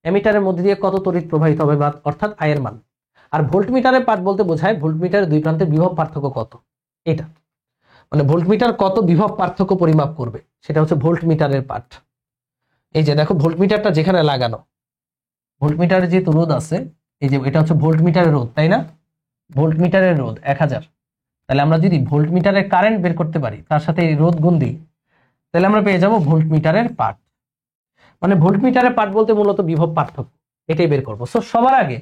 অ্যামিটারের মধ্যে দিয়ে কত তড়িৎ প্রবাহিত হবে, বা অর্থাৎ I এর মান। আর ভোল্টমিটারের পার্ট বলতে বোঝায় ভোল্টমিটারের দুই প্রান্তের বিভব পার্থক্য কত, এটা মানে ভোল্টমিটার কত বিভব পার্থক্য পরিমাপ করবে, সেটা হচ্ছে ভোল্টমিটারের পার্ট। এই যে দেখো ভোল্টমিটারটা যেখানে লাগানো, ভোল্টমিটারের যে রোধ আছে, এই যে এটা হচ্ছে ভোল্টমিটারের রোধ, তাই না? ভোল্টমিটারের রোধ 1000। তাহলে আমরা যদি ভোল্টমিটারের কারেন্ট বের করতে পারি, তার সাথে এই রোধ গুণ দিই, তাহলে আমরা পেয়ে যাব ভোল্টমিটারের পার্ট। মানে ভোল্টমিটারের পার্ট বলতে মূলত বিভব পার্থক্য, এটাই বের করবো। সো সবার আগে,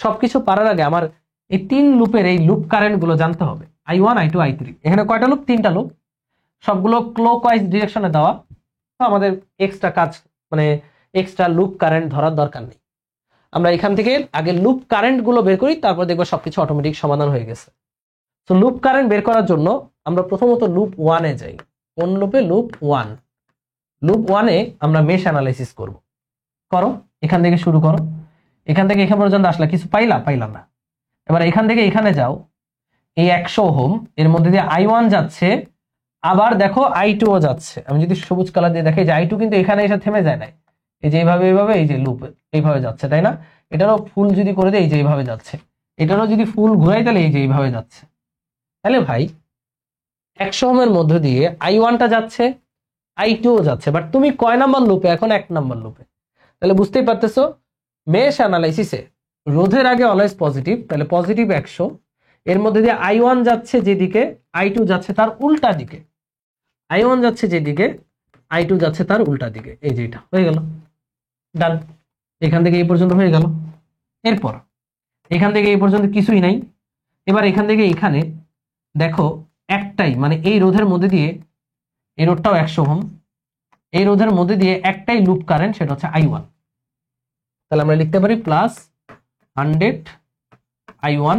সবকিছু পারার আগে আমার এই 3 লুপের এই লুপ কারেন্ট গুলো জানতে হবে। I1 I2 I3, এখানে কয়টা লুপ? 3টা লুপ, সবগুলো ক্লকওয়াইজ ডিরেকশনে দেওয়া। তো আমাদের এক্সট্রা কাজ, মানে এক্সট্রা লুপ কারেন্ট ধরার দরকার নেই। আমরা এখান থেকে আগে লুপ কারেন্ট গুলো বের করি, তারপর দেখবো সবকিছু অটোমেটিক সমাধান হয়ে গেছে। তো লুপ কারেন্ট বের করার জন্য আমরা প্রথমত লুপ 1-এ যাই। কোন লুপে? লুপ 1। লুপ 1-এ আমরা মেশ অ্যানালাইসিস করব। করো, এখান থেকে শুরু করো। এখান থেকে এখান পর্যন্ত আসলা, কিছু পাইলাম না। এবার এখান থেকে এখানে যাও, এই 100 ওহম এর মধ্যে দিয়ে I1 যাচ্ছে, আবার দেখো I2 ও যাচ্ছে। আমি যদি সবুজ কালার দিয়ে দেখাই যে I2 কিন্তু এখানে এসে থেমে যায় নাই, এই যে এইভাবে এই যে লুপ এইভাবে যাচ্ছে, তাই না? এটারও ফুল যদি করে দেয়, এই যে এইভাবে যাচ্ছে। এটারও যদি ফুল ঘুরাই, তাহলে এই যে এইভাবে যাচ্ছে। তাহলে ভাই 100 ওহমের মধ্য দিয়ে I1টা যাচ্ছে, I2 ও যাচ্ছে, বাট তুমি কয় নাম্বার লুপে? এখন 1 নাম্বার লুপে। তাহলে বুঝতেই পারতেছো, মেশ অ্যানালাইসিসে রোধের আগে অলওয়েজ পজিটিভ, তাহলে পজিটিভ 100, এর মধ্যে দিয়ে I1 যাচ্ছে যেদিকে, I2 যাচ্ছে তার উল্টা দিকে। I1 যাচ্ছে যেদিকে, I2 যাচ্ছে তার উল্টা দিকে। এই যে এটা হয়ে গেল, ডান। এখান থেকে এই পর্যন্ত হয়ে গেল। এরপর এখান থেকে এই পর্যন্ত কিছুই নাই। এবার এখান থেকে এখানে দেখো একটাই, মানে এই রোধের মধ্যে দিয়ে, এই রোধটাও 100 ওহম, এই রোধের মধ্যে দিয়ে একটাই লুপ কারেন্ট, সেটা হচ্ছে I1। তাহলে আমরা লিখতে পারি plus 100 I1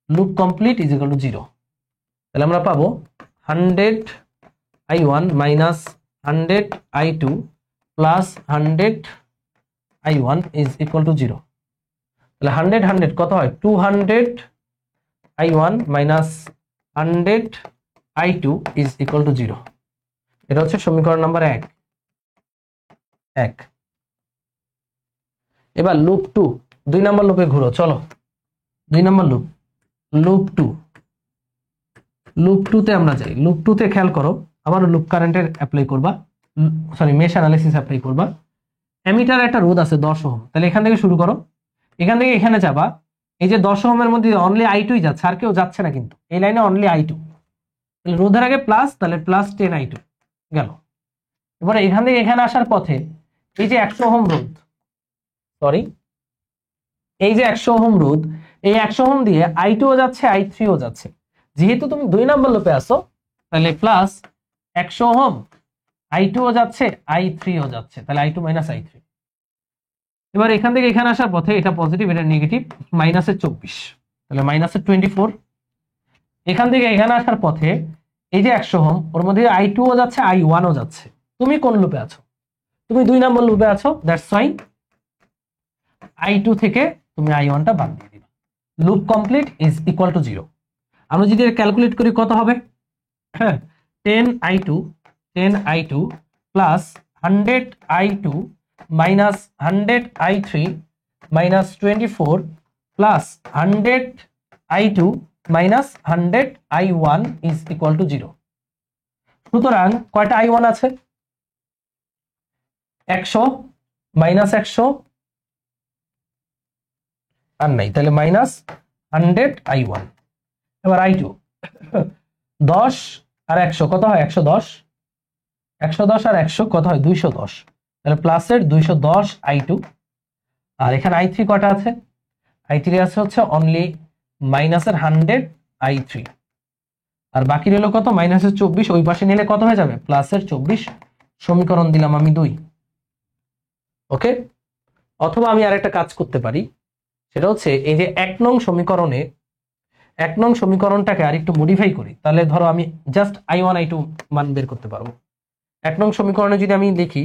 loop complete is equal to 0। তাহলে আমরা পাবো 100 I1 minus 100 I2 plus 100 I1 is equal to 0। তাহলে 100 কত হয় 200 I1 minus 100 I2 is equal to 0। এটা হচ্ছে সমীকরণ নাম্বার 1। এবার লুপ 2 2 নাম্বার লুপে ঘুরো, চলো 2 নাম্বার লুপ 2 তে আমরা যাই। লুপ 2 তে খেয়াল করো, আবার লুপ কারেন্টের অ্যাপ্লাই করবা, সরি মেশ অ্যানালিসিস অ্যাপ্লাই করবা। অ্যামিটার একটা রোধ আছে 10 ওহম, তাহলে এখান থেকে শুরু করো, এখান থেকে এখানে যাবা। এই যে 10 ওহমের মধ্যে অনলি I2ই যাচ্ছে, আর কেউ যাচ্ছে না, কিন্তু এই লাইনে অনলি I2। তাহলে রোধের আগে প্লাস, তাহলে প্লাস 10I2 গেল। এবারে এখান থেকে এখানে আসার পথে এই যে 100 ওহম রোধ, সরি এই যে 100 ওহম রোধ, এই 100 ওহম দিয়ে I2 ও যাচ্ছে I3 ও যাচ্ছে। যেহেতু তুমি 2 নাম্বার লুপে আসো, তাহলে প্লাস 100 ওহম I2 ও যাচ্ছে I3 ও যাচ্ছে, তাহলে I2 মাইনাস I3। এবার এখান থেকে এখানে আসার পথে এটা পজিটিভ, এটা নেগেটিভ, মাইনাসের 24, তাহলে মাইনাসের 24। এখান থেকে এখানে আসার পথে এই যে 100 ওহম, ওর মধ্যে I2 ও যাচ্ছে I1 ও যাচ্ছে। তুমি কোন লুপে আছো? তুমি 2 নাম্বার লুপে আছো, দ্যাটস ওয়াই I2 থেকে তুমি I1টা বাদ দিয়ে দিবা। Loop complete is equal to 0। আমরা যদি এটা ক্যালকুলেট করি কত হবে? হ্যাঁ, 10I2 plus 100I2 minus 100I3 minus 24 plus 100I2 minus 100I1 is equal to 0। সুতরাং কয়টা I1 আছে? 100 মাইনাস 100 আর নাই, তাহলে মাইনাস 100I1। এবার I2 10 আর 100 কত হয়? 110। 110 আর 100 কত হয়? 210। তাহলে প্লাসের 210I2। আর এখানে I3 কটা আছে? I3 আছে হচ্ছে অনলি মাইনাসের 100I3, আর বাকি রইল কত? মাইনাসের 24। ওই পাশে নিলে কত হয়ে যাবে? প্লাসের 24। সমীকরণ দিলাম আমি 2। ওকে, অথবা আমি আরেকটা কাজ করতে পারি, সেটা হচ্ছে এই যে 1 নং সমীকরণে 1 নং সমীকরণটাকে আর একটু মডিফাই করি, তাহলে ধরো আমি জাস্ট I1 I2 মান বের করতে পারবো। 1 নং সমীকরণে যদি আমি লিখি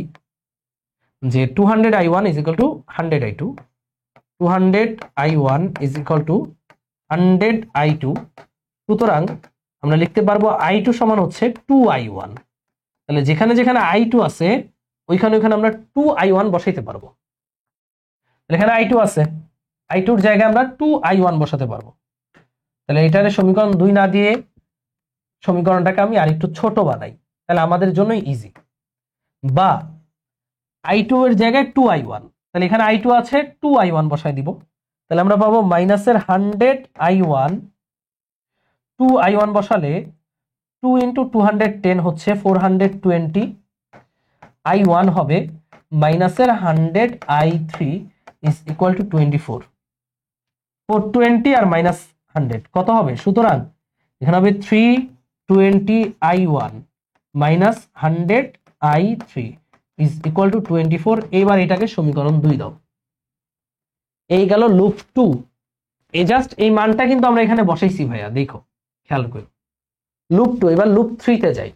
যে 200I1 is equal two 100I2, 200I1 is equal two 100I2, সুতরাং আমরা লিখতে পারবো I2 সমান হচ্ছে 2I1। তাহলে যেখানে যেখানে I2 আছে ওইখানে ওইখানে আমরা 2I1 বসাইতে পারবো। এখানে I2 আছে, I2 এর জায়গায় আমরা 2I1 বসাতে পারবো। তাহলে এটারে সমীকরণ 2 না দিয়ে সমীকরণটাকে আমি আরেকটু ছোট বানাই, তাহলে আমাদের জন্য ইজি। বা I2 এর জায়গায় 2I1, তাহলে এখানে I2 আছে, 2I1 বসাই দিব। তাহলে আমরা পাবো মাইনাসের 100I1, 2I1 বসালে 2 ইন্টু 210 হচ্ছে 420I1 হবে মাইনাসের 100I3 ইজ ইকুয়াল টু 24। 420 আর মাইনাস 100 কত হবে? সুতরাং এখানে হবে 320I1 minus 100I3 is equal to 24। এবার এটাকে সমীকরণ 2 দাও। এই গেল লুপ 2। এই জাস্ট এই মানটা কিন্তু আমরা এখানে বসাইছি ভাইয়া, দেখো খেয়াল করো। লুপ 2। এবার লুপ 3 তে যাই।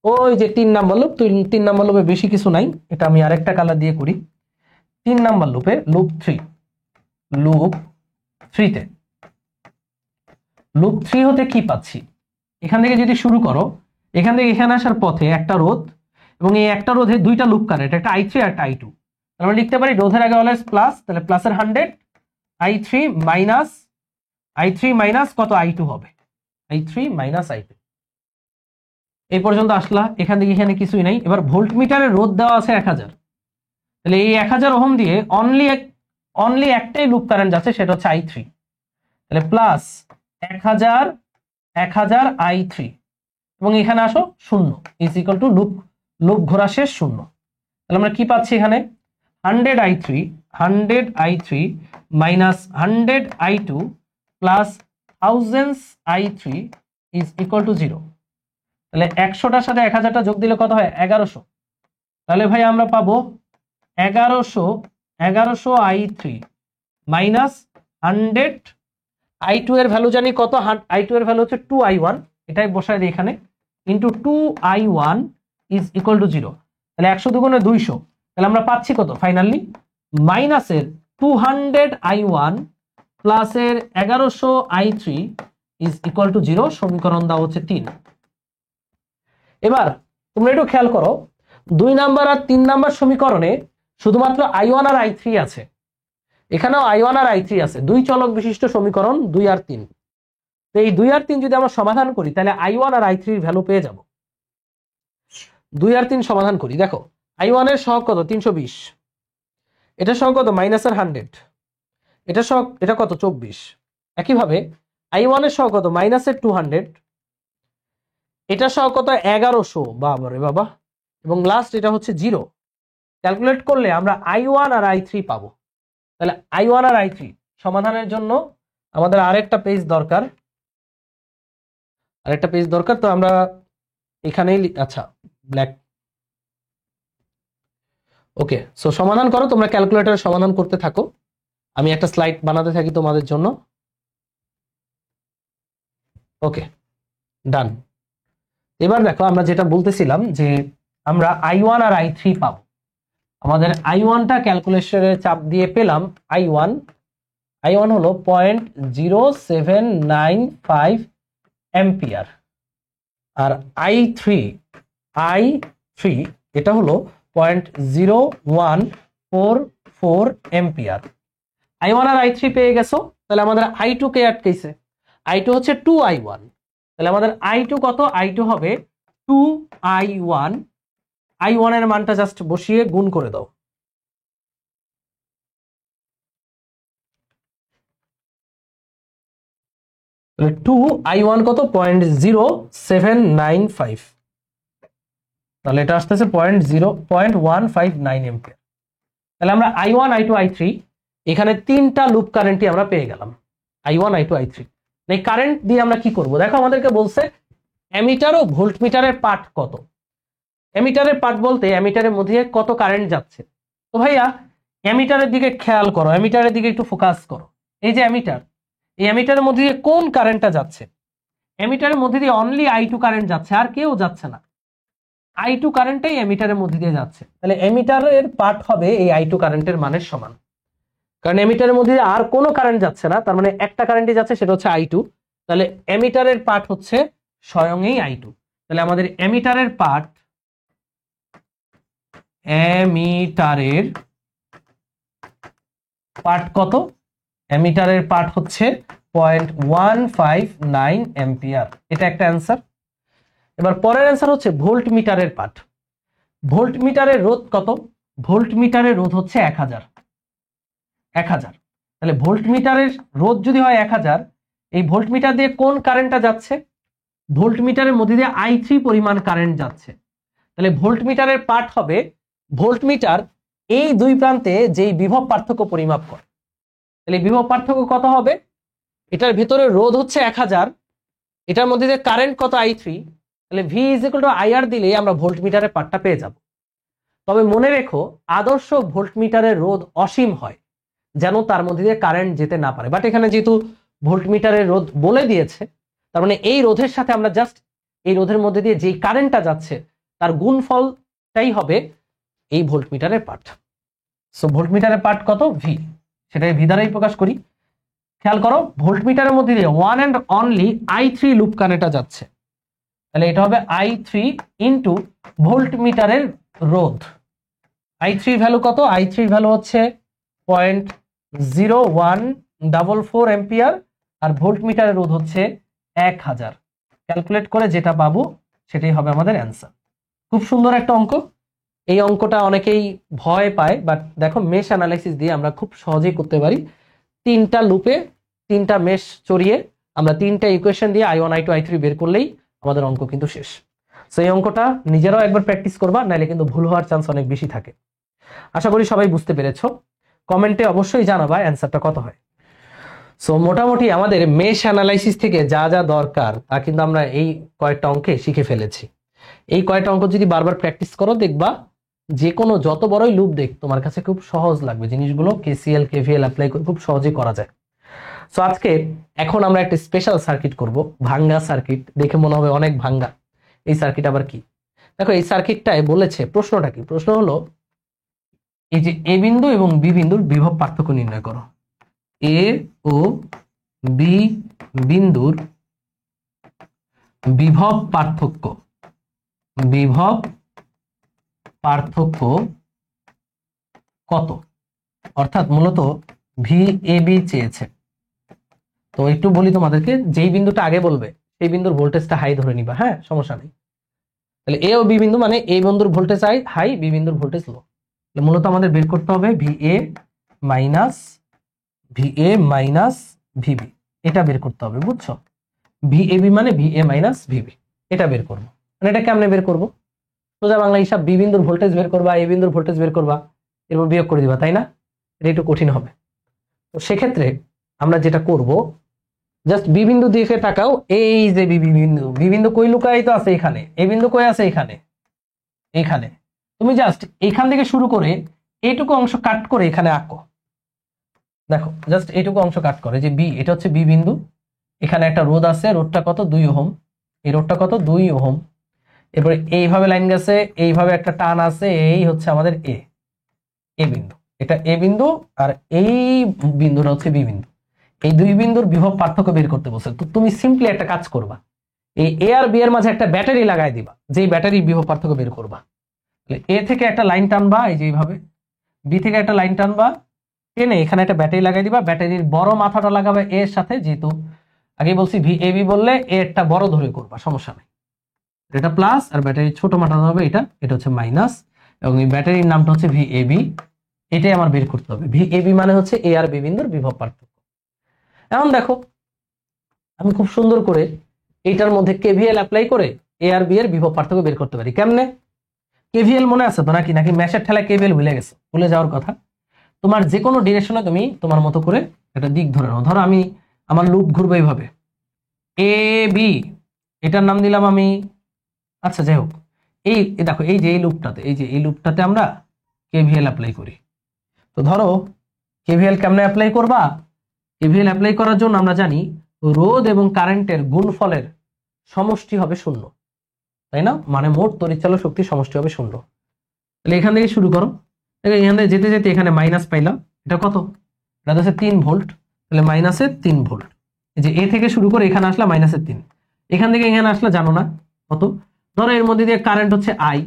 ওই যে 3 নাম্বার লুপ, 3 নাম্বার লুপে বেশি কিছু নাই, এটা আমি আরেকটা কালার দিয়ে করি। 3 নাম্বার লুপে লুপ 3 তে লুপ 3 হতে কি পাচ্ছি? এখান থেকে যদি শুরু করো, এখান থেকে এখানে আসার পথে একটা রোধ, এবং এই একটা রোধে 2টা লুপ কারেন্ট, একটা I3 আর একটা I2। আমরা লিখতে পারি রোধের আগে অলওয়েজ প্লাস, তাহলে প্লাসের 100I3 মাইনাস কত? I2 হবে, I3 মাইনাস I2। এই পর্যন্ত আসলা, এখান থেকে এখানে কিছুই নাই। এবার ভোল্ট মিটারের রোধ দেওয়া আছে 1000, তাহলে এই 1000 ওহম দিয়ে অনলি একটাই লুপ কারেন্ট যাচ্ছে, সেটা হচ্ছে I3। তাহলে প্লাস 1000I3, এবং এখানে আসো 0 ইজ ইকুয়াল টু লুপ ঘোরা শেষ 0। তাহলে আমরা কি পাচ্ছি এখানে? 100I3 minus 100I2 plus 1000I3 is equal to 0। তাহলে 100টার সাথে 1000টা যোগ দিলে কত হয়? 1100। তাহলে ভাই আমরা পাবো 1100 1100 i3 মাইনাস 100 i2 এর ভ্যালু জানি কত, i2 এর ভ্যালু হচ্ছে 2i1, এটাই বসাই দিই এখানে, into 2i1 is equal to 0। তাহলে 100 দুগুণে 200, তাহলে আমরা পাচ্ছি কত ফাইনালি, মাইনাসের 200i1 প্লাসের 1100i3 ইজ ইকুয়াল টু 0। সমীকরণ দাও হচ্ছে 3। এবার তোমরা একটু খেয়াল করো, 2 নাম্বার আর 3 নাম্বার সমীকরণে শুধুমাত্র i1 আর i3 আছে, এখানেও i1 আর i3 আছে, দুই চলক বিশিষ্ট সমীকরণ 2 আর 3। তো এই 2 আর 3 যদি আমরা সমাধান করি তাহলে i1 আর i3 এর ভ্যালু পেয়ে যাব। 2 আর 3 সমাধান করি, দেখো i1 এর সহগ কত 320, এটা সহগ কত মাইনাসের 100, এটা সহগ এটা কত 24। একইভাবে i1 এর সহগ কত মাইনাসের 200, এটা সহগ কত 1100, বাবা রে বাবা, এবং লাস্ট এটা হচ্ছে 0। ক্যালকুলেট করলে আমরা i1 আর i3 পাবো। তাহলে i1 আর i3 সমাধানের জন্য আমাদের আরেকটা পেজ দরকার, তো আমরা এখানেই, আচ্ছা ব্ল্যাক, ওকে। সো সমাধান করো, তোমরা ক্যালকুলেটরে সমাধান করতে থাকো, আমি একটা স্লাইড বানাতে থাকি তোমাদের জন্য। ওকে, ডান। এবার দেখো আমরা যেটা বলতেছিলাম যে আমরা i1 আর i3 পাবো। আমাদের i1টা ক্যালকুলেশনে চাপ দিয়ে পেলাম, i1 হলো 0.0795 অ্যাম্পিয়ার, আর i3 এটা হলো 0.0144 অ্যাম্পিয়ার। i1 আর i3 পেয়ে গেছো, তাহলে আমাদের i2 কে আটকেছে, i2 হচ্ছে 2i1, তাহলে আমাদের i2 কত, i2 হবে 2i1, i1 এর মানটা জাস্ট বসিয়ে গুণ করে দাও। তাহলে 2i1 কত 0.0795, তাহলে এটা আসতেছে 0.159 এম্পিয়ার। তাহলে আমরা i1 i2 i3 এখানে তিনটা লুপ কারেন্টই আমরা পেয়ে গেলাম, i1 i2 i3। এই কারেন্ট দিয়ে আমরা কি করব, দেখো আমাদেরকে বলছে অ্যামিটার ও ভোল্টমিটারের পার্ট কত। অ্যামিটারের পার্ট বলতে অ্যামিটারের মধ্যে কত কারেন্ট যাচ্ছে। তো ভাইয়া অ্যামিটারের দিকে খেয়াল করো, অ্যামিটারের দিকে একটু ফোকাস করো। এই যে অ্যামিটার, এই অ্যামিটারের মধ্যে দিয়ে কোন কারেন্টটা যাচ্ছে, অ্যামিটারের মধ্যে দিয়ে অনলি i2 কারেন্ট যাচ্ছে, আর কেউ যাচ্ছে না, i2 কারেন্টটাই অ্যামিটারের মধ্যে দিয়ে যাচ্ছে। তাহলে অ্যামিটারের পার্ট হবে এই i2 কারেন্টের মানের সমান, কারণ অ্যামিটারের মধ্যে আর কোনো কারেন্ট যাচ্ছে না, তার মানে একটা কারেন্টই যাচ্ছে, সেটা হচ্ছে i2। তাহলে অ্যামিটারের পার্ট হচ্ছে স্বয়ংই i2। তাহলে আমাদের অ্যামিটারের পার্ট কত, অ্যামিটারের পার্ট হচ্ছে 0.159 অ্যাম্পিয়ার, এটা একটা অ্যান্সার। এবার পরের অ্যান্সার হচ্ছে ভোল্টমিটারের পার্ট। ভোল্টমিটারের রোধ কত, ভোল্টমিটারের রোধ হচ্ছে 1000। তাহলে ভোল্টমিটারের রোধ যদি হয় 1000, এই ভোল্টমিটার দিয়ে কোন কারেন্টটা যাচ্ছে, ভোল্টমিটারের মধ্যে দিয়ে i3 পরিমাণ কারেন্ট যাচ্ছে। তাহলে ভোল্টমিটারের পার্ট হবে, ভোল্টমিটার এই দুই প্রান্তে যেই বিভব পার্থক্য পরিমাপ করে, তাহলে বিভব পার্থক্য কত হবে, এটার ভিতরে রোধ হচ্ছে 1000, এটার মধ্যে দিয়ে কারেন্ট কত i3, তাহলে v = IR দিলেই আমরা ভোল্টমিটারের পার্টটা পেয়ে যাব। তবে মনে রেখো আদর্শ ভোল্টমিটারের রোধ অসীম হয়, যেন তার মধ্যে দিয়ে কারেন্ট যেতে না পারে। বাট এখানে যেহেতু ভোল্টমিটারের রোধ বলে দিয়েছে, তার মানে এই রোধের সাথে আমরা জাস্ট এই রোধের মধ্যে দিয়ে যেই কারেন্টটা যাচ্ছে তার গুণফলটাই হবে এই ভোল্টমিটারের পার্ট। সো ভোল্টমিটারের পার্ট কত, ভি, সেটাই ভি দ্বারাই প্রকাশ করি। খেয়াল করো ভোল্টমিটারের মধ্যে দিয়ে one and only i3 loop কারেন্টটা যাচ্ছে, তাহলে এটা হবে i3 ইন্টু ভোল্টমিটারের রোধ। i3 ভ্যালু কত, i3 ভ্যালু হচ্ছে 0.0144 অ্যাম্পিয়ার, আর ভোল্টমিটারের রোধ হচ্ছে 1000। ক্যালকুলেট করে যেটা পাবো সেটাই হবে আমাদের অ্যান্সার। খুব সুন্দর একটা অঙ্ক। এই অঙ্কটা অনেকেই ভয় পায়, বাট দেখো মেশ অ্যানালাইসিস দিয়ে আমরা খুব সহজেই করতে পারি। তিনটা লুপে তিনটা মেশ চড়িয়ে আমরা তিনটা ইকুয়েশন দিয়ে i1 i2 i3 বের করলেই আমাদের অঙ্ক কিন্তু শেষ। সো এই অঙ্কটা নিজেরাও একবার প্র্যাকটিস করবা, নাহলে কিন্তু ভুল হওয়ার চান্স অনেক বেশি থাকে। আশা করি সবাই বুঝতে পেরেছো। কমেন্টে অবশ্যই জানাবা অ্যান্সারটা কত হয়। সো মোটামুটি আমাদের মেশ অ্যানালাইসিস থেকে যা যা দরকার তা কিন্তু আমরা এই কয়েকটা অঙ্কে শিখে ফেলেছি। এই কয়েকটা অঙ্ক যদি বারবার প্র্যাকটিস করো, দেখবা যে কোনো যত বড়ই লুপ দেখ তোমার কাছে খুব সহজ লাগবে জিনিসগুলো, কেসিএল কেভিএল অ্যাপ্লাই করে খুব সহজেই করা যায়। সো আজকে এখন আমরা একটা স্পেশাল সার্কিট করব, ভাঙ্গা সার্কিট। দেখে মনে হবে অনেক ভাঙ্গা, এই সার্কিট আবার কি? দেখো এই সার্কিটটায় বলেছে, প্রশ্নটা কি? প্রশ্ন হলো এই যে এ বিন্দু এবং বি বিন্দুর বিভব পার্থক্য নির্ণয় করো। এ ও বি বিন্দুর বিভব পার্থক্য, বিভব পার্থক্য কত? অর্থাৎ মূলত ভি এ বি চেয়েছে। তো একটু বলি তোমাদেরকে, যেই বিন্দুটা আগে বলবে সেই বিন্দুর ভোল্টেজটা হাই ধরে নিবা, হ্যাঁ সমস্যা নেই। তাহলে এ ও বি বিন্দু মানে এই বিন্দুর ভোল্টেজ হাই, বি বিন্দুর ভোল্টেজ লো। মূলত আমাদের বের করতে হবে ভি এ মাইনাস ভিবি, এটা বের করতে হবে, বুঝছো? ভি এ বি মানে ভি এ মাইনাস ভিবি, এটা বের করবো। মানে এটা কেমনে বের করবো? সোজা বাংলা হিসাব, বি বিন্দুর ভোল্টেজ বের করবা, এ বিন্দুর ভোল্টেজ বের করবা, এরপর বিয়োগ করে দিবা, তাই না? এটা একটু কঠিন হবে। তো সেক্ষেত্রে আমরা যেটা করব, জাস্ট বি বিন্দু দিকে তাকাও, এই যে বি বিন্দু কই লুকায়িত আছে? এখানে। এ বিন্দু কই আছে? এখানে। এখানে তুমি জাস্ট এখান থেকে শুরু করে এইটুকু অংশ কাট করে এখানে আঁকো। দেখো জাস্ট এইটুকু অংশ কাট করে, যে বি, এটা হচ্ছে বি বিন্দু। এখানে একটা রোধ আছে, রোধটা কত? 2 ওহম। এই রোধটা কত? 2 ওহম। এরপরে এইভাবে লাইন গেছে, এইভাবে একটা টান আছে, এই হচ্ছে আমাদের এ বিন্দু। এটা এ বিন্দু আর এই বিন্দুটা হচ্ছে বি বিন্দু। এই দুই বিন্দুর বিভব পার্থক্য বের করতে বলছে। তো তুমি সিম্পলি একটা কাজ করবা, এই এ আর বি এর মাঝে একটা ব্যাটারি লাগাই দিবা, যেই ব্যাটারি বিভব পার্থক্য বের করবা। এ থেকে একটা লাইন টানবা, এই যে এইভাবে। বি থেকে একটা লাইন টানবা, টেনে এখানে একটা ব্যাটারি লাগাই দিবা। ব্যাটারির বড় মাথাটা লাগাবে এ এর সাথে, যেহেতু আগে বলছি ভি এ বি বললে এ একটা বড় ধরে করবা, সমস্যা নেই। এটা প্লাস, আর ব্যাটারির ছোট মাথা হবে এটা হচ্ছে মাইনাস, এবং এই ব্যাটারির নামটা হচ্ছে ভি এ বি। এটাই আমার বের করতে হবে। ভি এ বি মানে হচ্ছে এ আর বি বিন্দুর বিভব পার্থক্য। এখন দেখো আমি খুব সুন্দর করে এইটার মধ্যে কেভিএল অ্যাপ্লাই করে এ আর বি এর বিভব পার্থক্য বের করতে পারি। কেমনে? কেভিএল মনে আছে তো নাকি? নাকি ম্যাশের ঠেলায় কেভিএল ভুলে গেছো? ভুলে যাওয়ার কথা। তোমার যে কোনো ডিরেকশনে তুমি তোমার মতো করে একটা দিক ধরে নাও। ধরো আমি আমার লুপ ঘুরবো এইভাবে, এ বি, এটার নাম দিলাম আমি, আচ্ছা যাই হোক, এই দেখো এই যে এই লুপটাতে আমরা কেভিএল অ্যাপ্লাই করি। তো ধরো কেভিএল কেমনে অ্যাপ্লাই করবা? কেভিএল অ্যাপ্লাই করার জন্য আমরা জানি রোধ এবং কারেন্টের গুণফলের সমষ্টি হবে 0, তাই না? মানে মোট তড়িৎচালক শক্তির সমষ্টি হবে 0। তাহলে এখান থেকে শুরু করো, এখান থেকে যেতে যেতে এখানে মাইনাস পাইলাম, এটা কত? এটা হচ্ছে 3 ভোল্ট। তাহলে মাইনাসের 3 ভোল্ট। এই যে এ থেকে শুরু করে এখানে আসলা মাইনাসের 3, এখান থেকে এখানে আসলা জানো না কত? ধরো এর মধ্যে দিয়ে কারেন্ট হচ্ছে আই,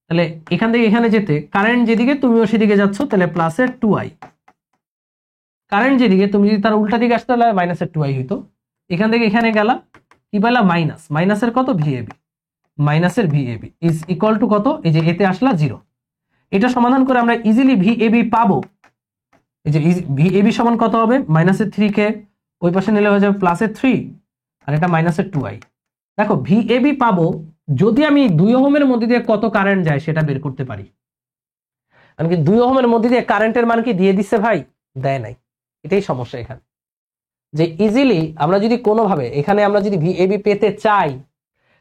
তাহলে এখান থেকে এখানে যেতে কারেন্ট যেদিকে তুমিও সেদিকে যাচ্ছ, তাহলে প্লাসের 2i। কারেন্ট যেদিকে, তুমি যদি তার উল্টা দিকে আসতে, তাহলে মাইনাসের 2i হইতো। এখান থেকে এখানে গেলা, কি পাইলা? মাইনাস। মাইনাসের কত? ভিএবি। মাইনাসের ভিএবি ইজ ইকুয়াল টু কত? এই যে এতে আসলা 0। এটা সমাধান করে আমরা ইজিলি ভিএবি পাবো। এই যে ভিএবি সমান কত হবে? মাইনাসের 3 কে ওই পাশে নিলে হয়ে যাবে প্লাসের 3, আর এটা মাইনাসের 2i। দেখো ভিএবি পাবো যদি আমি 2 ওহমের মধ্যে দিয়ে কত কারেন্ট যায় সেটা বের করতে পারি। কারণ কি 2 ওহমের মধ্যে দিয়ে কারেন্টের মান কি দিয়ে দিচ্ছে? ভাই দেয় নাই। এটাই সমস্যা এখানে, যে ইজিলি আমরা যদি কোনোভাবে এখানে আমরা যদি ভিএবি পেতে চাই,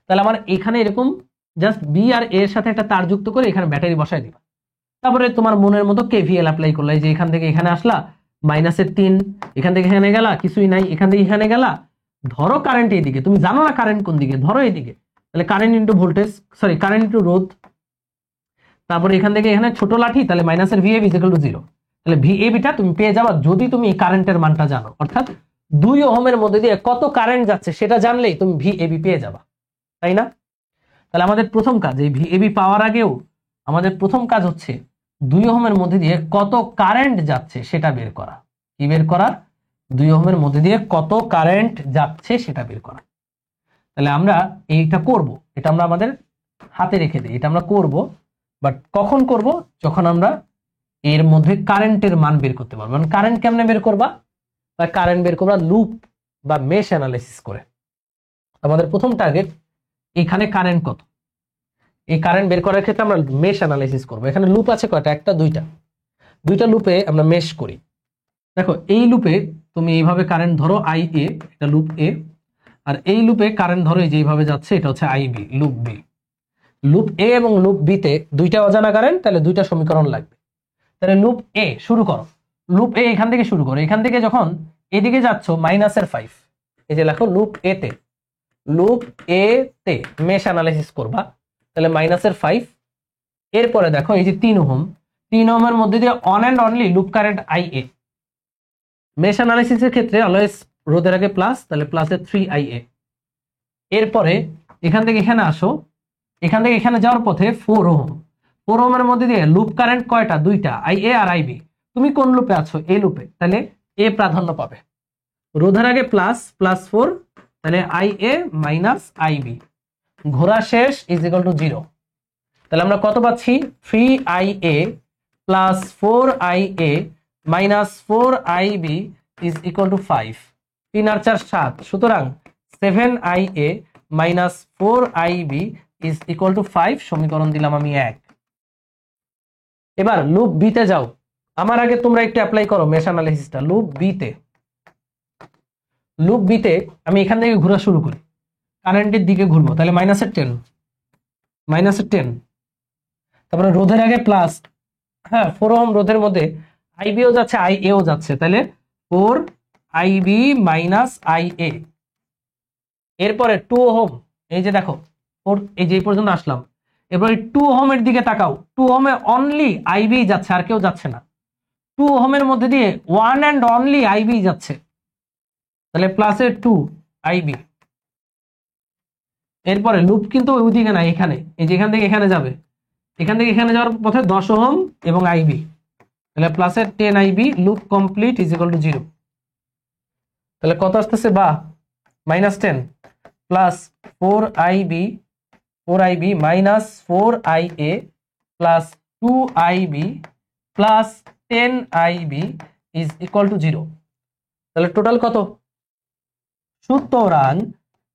তাহলে আমার এখানে এরকম জাস্ট বি আর এর সাথে একটা তার যুক্ত করে এখানে ব্যাটারি বসাই দিবা। তারপরে তোমার মনের মতো কেভিএল অ্যাপ্লাই করলে, যে এখান থেকে এখানে আসলা মাইনাসের 3, এখান থেকে এখানে গেলা কিছুই নাই, এখান থেকে এখানে গেলা, ধরো কারেন্ট এইদিকে, তুমি জানো না কারেন্ট কোন দিকে, ধরো এইদিকে, তাহলে current into voltage, sorry current into রোধ, তারপরে এখান থেকে এখানে ছোট লাঠি, তাহলে মাইনাসের ভিএবি ইকুয়াল টু 0। তাহলে ভিএবিটা তুমি পেয়ে যাবা যদি তুমি কারেন্টের মানটা জানো, অর্থাৎ 2 ওহমের মধ্যে দিয়ে কত কারেন্ট যাচ্ছে সেটা জানলেই তুমি ভিএবি পেয়ে যাবা, তাই না? তাহলে আমাদের প্রথম কাজ, এই ভিএবি পাওয়ার আগেও আমাদের প্রথম কাজ হচ্ছে 2 ওহমের মধ্যে দিয়ে কত কারেন্ট যাচ্ছে সেটা বের করা। কি বের করা? 2 ওহমের মধ্যে দিয়ে কত কারেন্ট যাচ্ছে সেটা বের করা। তাহলে আমরা এইটা করব, এটা আমরা আমাদের হাতে রেখে দিই, এটা আমরা করব। বাট কখন করব? যখন আমরা এর মধ্যে কারেন্টের মান বের করতে পারবো। মানে কারেন্ট কেমনে বের করবা? বা কারেন্ট বের করবা লুপ বা মেশ অ্যানালাইসিস করে। আমাদের প্রথম টার্গেট এখানে কারেন্ট কত, এই কারেন্ট বের করার ক্ষেত্রে আমরা মেশ অ্যানালাইসিস করব। এখানে লুপ আছে কয়টা? একটা, দুইটা লুপে আমরা মেশ করি। দেখো এই লুপে তুমি এইভাবে কারেন্ট ধরো আই এ, এটা লুপ এ, আর এই লুপে কারেন্ট ধরো এই যে এইভাবে যাচ্ছে, এটা হচ্ছে I B, loop B. Loop A এবং লুপ বি তে দুইটা অজানা কারেন্ট, তাহলে দুইটা সমীকরণ লাগবে। তাহলে লুপ এ শুরু করো, লুপ এ এখান থেকে শুরু করো, এখান থেকে যখন এদিকে যাচ্ছ -5, এই যে লেখো লুপ এ তে, লুপ এ তে মেশ অ্যানালাইসিস করবা, তাহলে -5। এরপরে দেখো এই যে 3 ওহম, 3 ওহমের মধ্যে দিয়ে on and only loop current IA। Mesh অ্যানালাইসিসের ক্ষেত্রে অলওয়েজ রোধের আগে প্লাস, তাহলে প্লাসের 3IA। এরপরে এখান থেকে এখানে আসো, এখান থেকে এখানে যাওয়ার পথে 4 ওহম, 4 ওহমের মধ্যে দিয়ে লুপ কারেন্ট কয়টা? দুইটা, IA আর IB। তুমি কোন লুপে আছো? এ লুপে, তাহলে এ প্রাধান্য পাবে। রোধের আগে প্লাস, +4, তাহলে IA মাইনাস IB, ঘোরা শেষ ইজ ইকুয়াল টু 0। তাহলে আমরা কত পাচ্ছি? 3IA plus 4IA minus 4IB is equal two 5। 3 আর 4 7, সুতরাং 7IA minus 4IB is equal two 5। সমীকরণ দিলাম আমি 1। এবার লুপ বি তে যাও, আমার আগে তোমরা একটু অ্যাপ্লাই করো মেশ অ্যানালাইসিসটা। লুপ বি তে, লুপ বি তে আমি এখান থেকে ঘোরা শুরু করি, কারেন্টের দিকে ঘুরবো, তাহলে -10, -10। তারপরে রোধের আগে প্লাস, হ্যাঁ 4 ওহম রোধের মধ্যে IBও যাচ্ছে IAও যাচ্ছে, তাহলে 4IB মাইনাস IA। এরপরে 2 ওহম, এই যে দেখো 4, এই যে এই পর্যন্ত আসলাম। এরপরে 2 ওহমের দিকে তাকাও, 2 ওহমে অনলি IB যাচ্ছে, আর কেউ যাচ্ছে না। 2 ওহমের মধ্যে দিয়ে ওয়ান অ্যান্ড অনলি IB যাচ্ছে, তাহলে প্লাসের 2IB। এরপরে লুপ কিন্তু ওইদিকে না, এখানে, এই যে এখান থেকে এখানে যাবে, এখান থেকে এখানে যাওয়ার পথে 10 ওহম এবং IB, তাহলে প্লাসের 10IB। Loop complete is equal to 0। তাহলে কত আসতেছে? বা -10 plus 4IB minus 4IA plus 2IB plus 10IB is equal to 0। তাহলে টোটাল কত? সুতরাং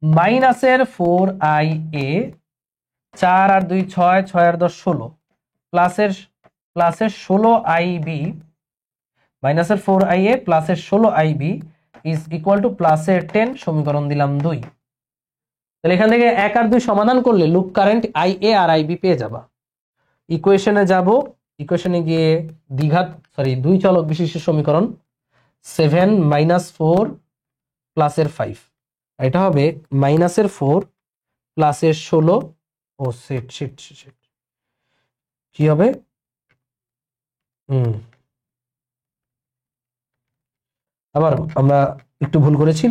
মাইনাসের 4IA, 4 আর 2 6, 6 আর 10 16, প্লাসের 16IB, মাইনাসের 4IA প্লাসের 16IB ইজ ইকুয়াল টু প্লাসের 10। সমীকরণ দিলাম 2। তাহলে এখান থেকে 1 আর 2 সমাধান করলে লুপ কারেন্ট IA আর IB পেয়ে যাবা। ইকুয়েশনে যাব, ইকুয়েশনে গিয়ে দ্বিঘাত দুই চলক বিশিষ্ট সমীকরণ 7 - 4 প্লাসের 5, এটা হবে -4 প্লাসের 16, ও সেট কি হবে? আবার আমরা একটু ভুল করেছি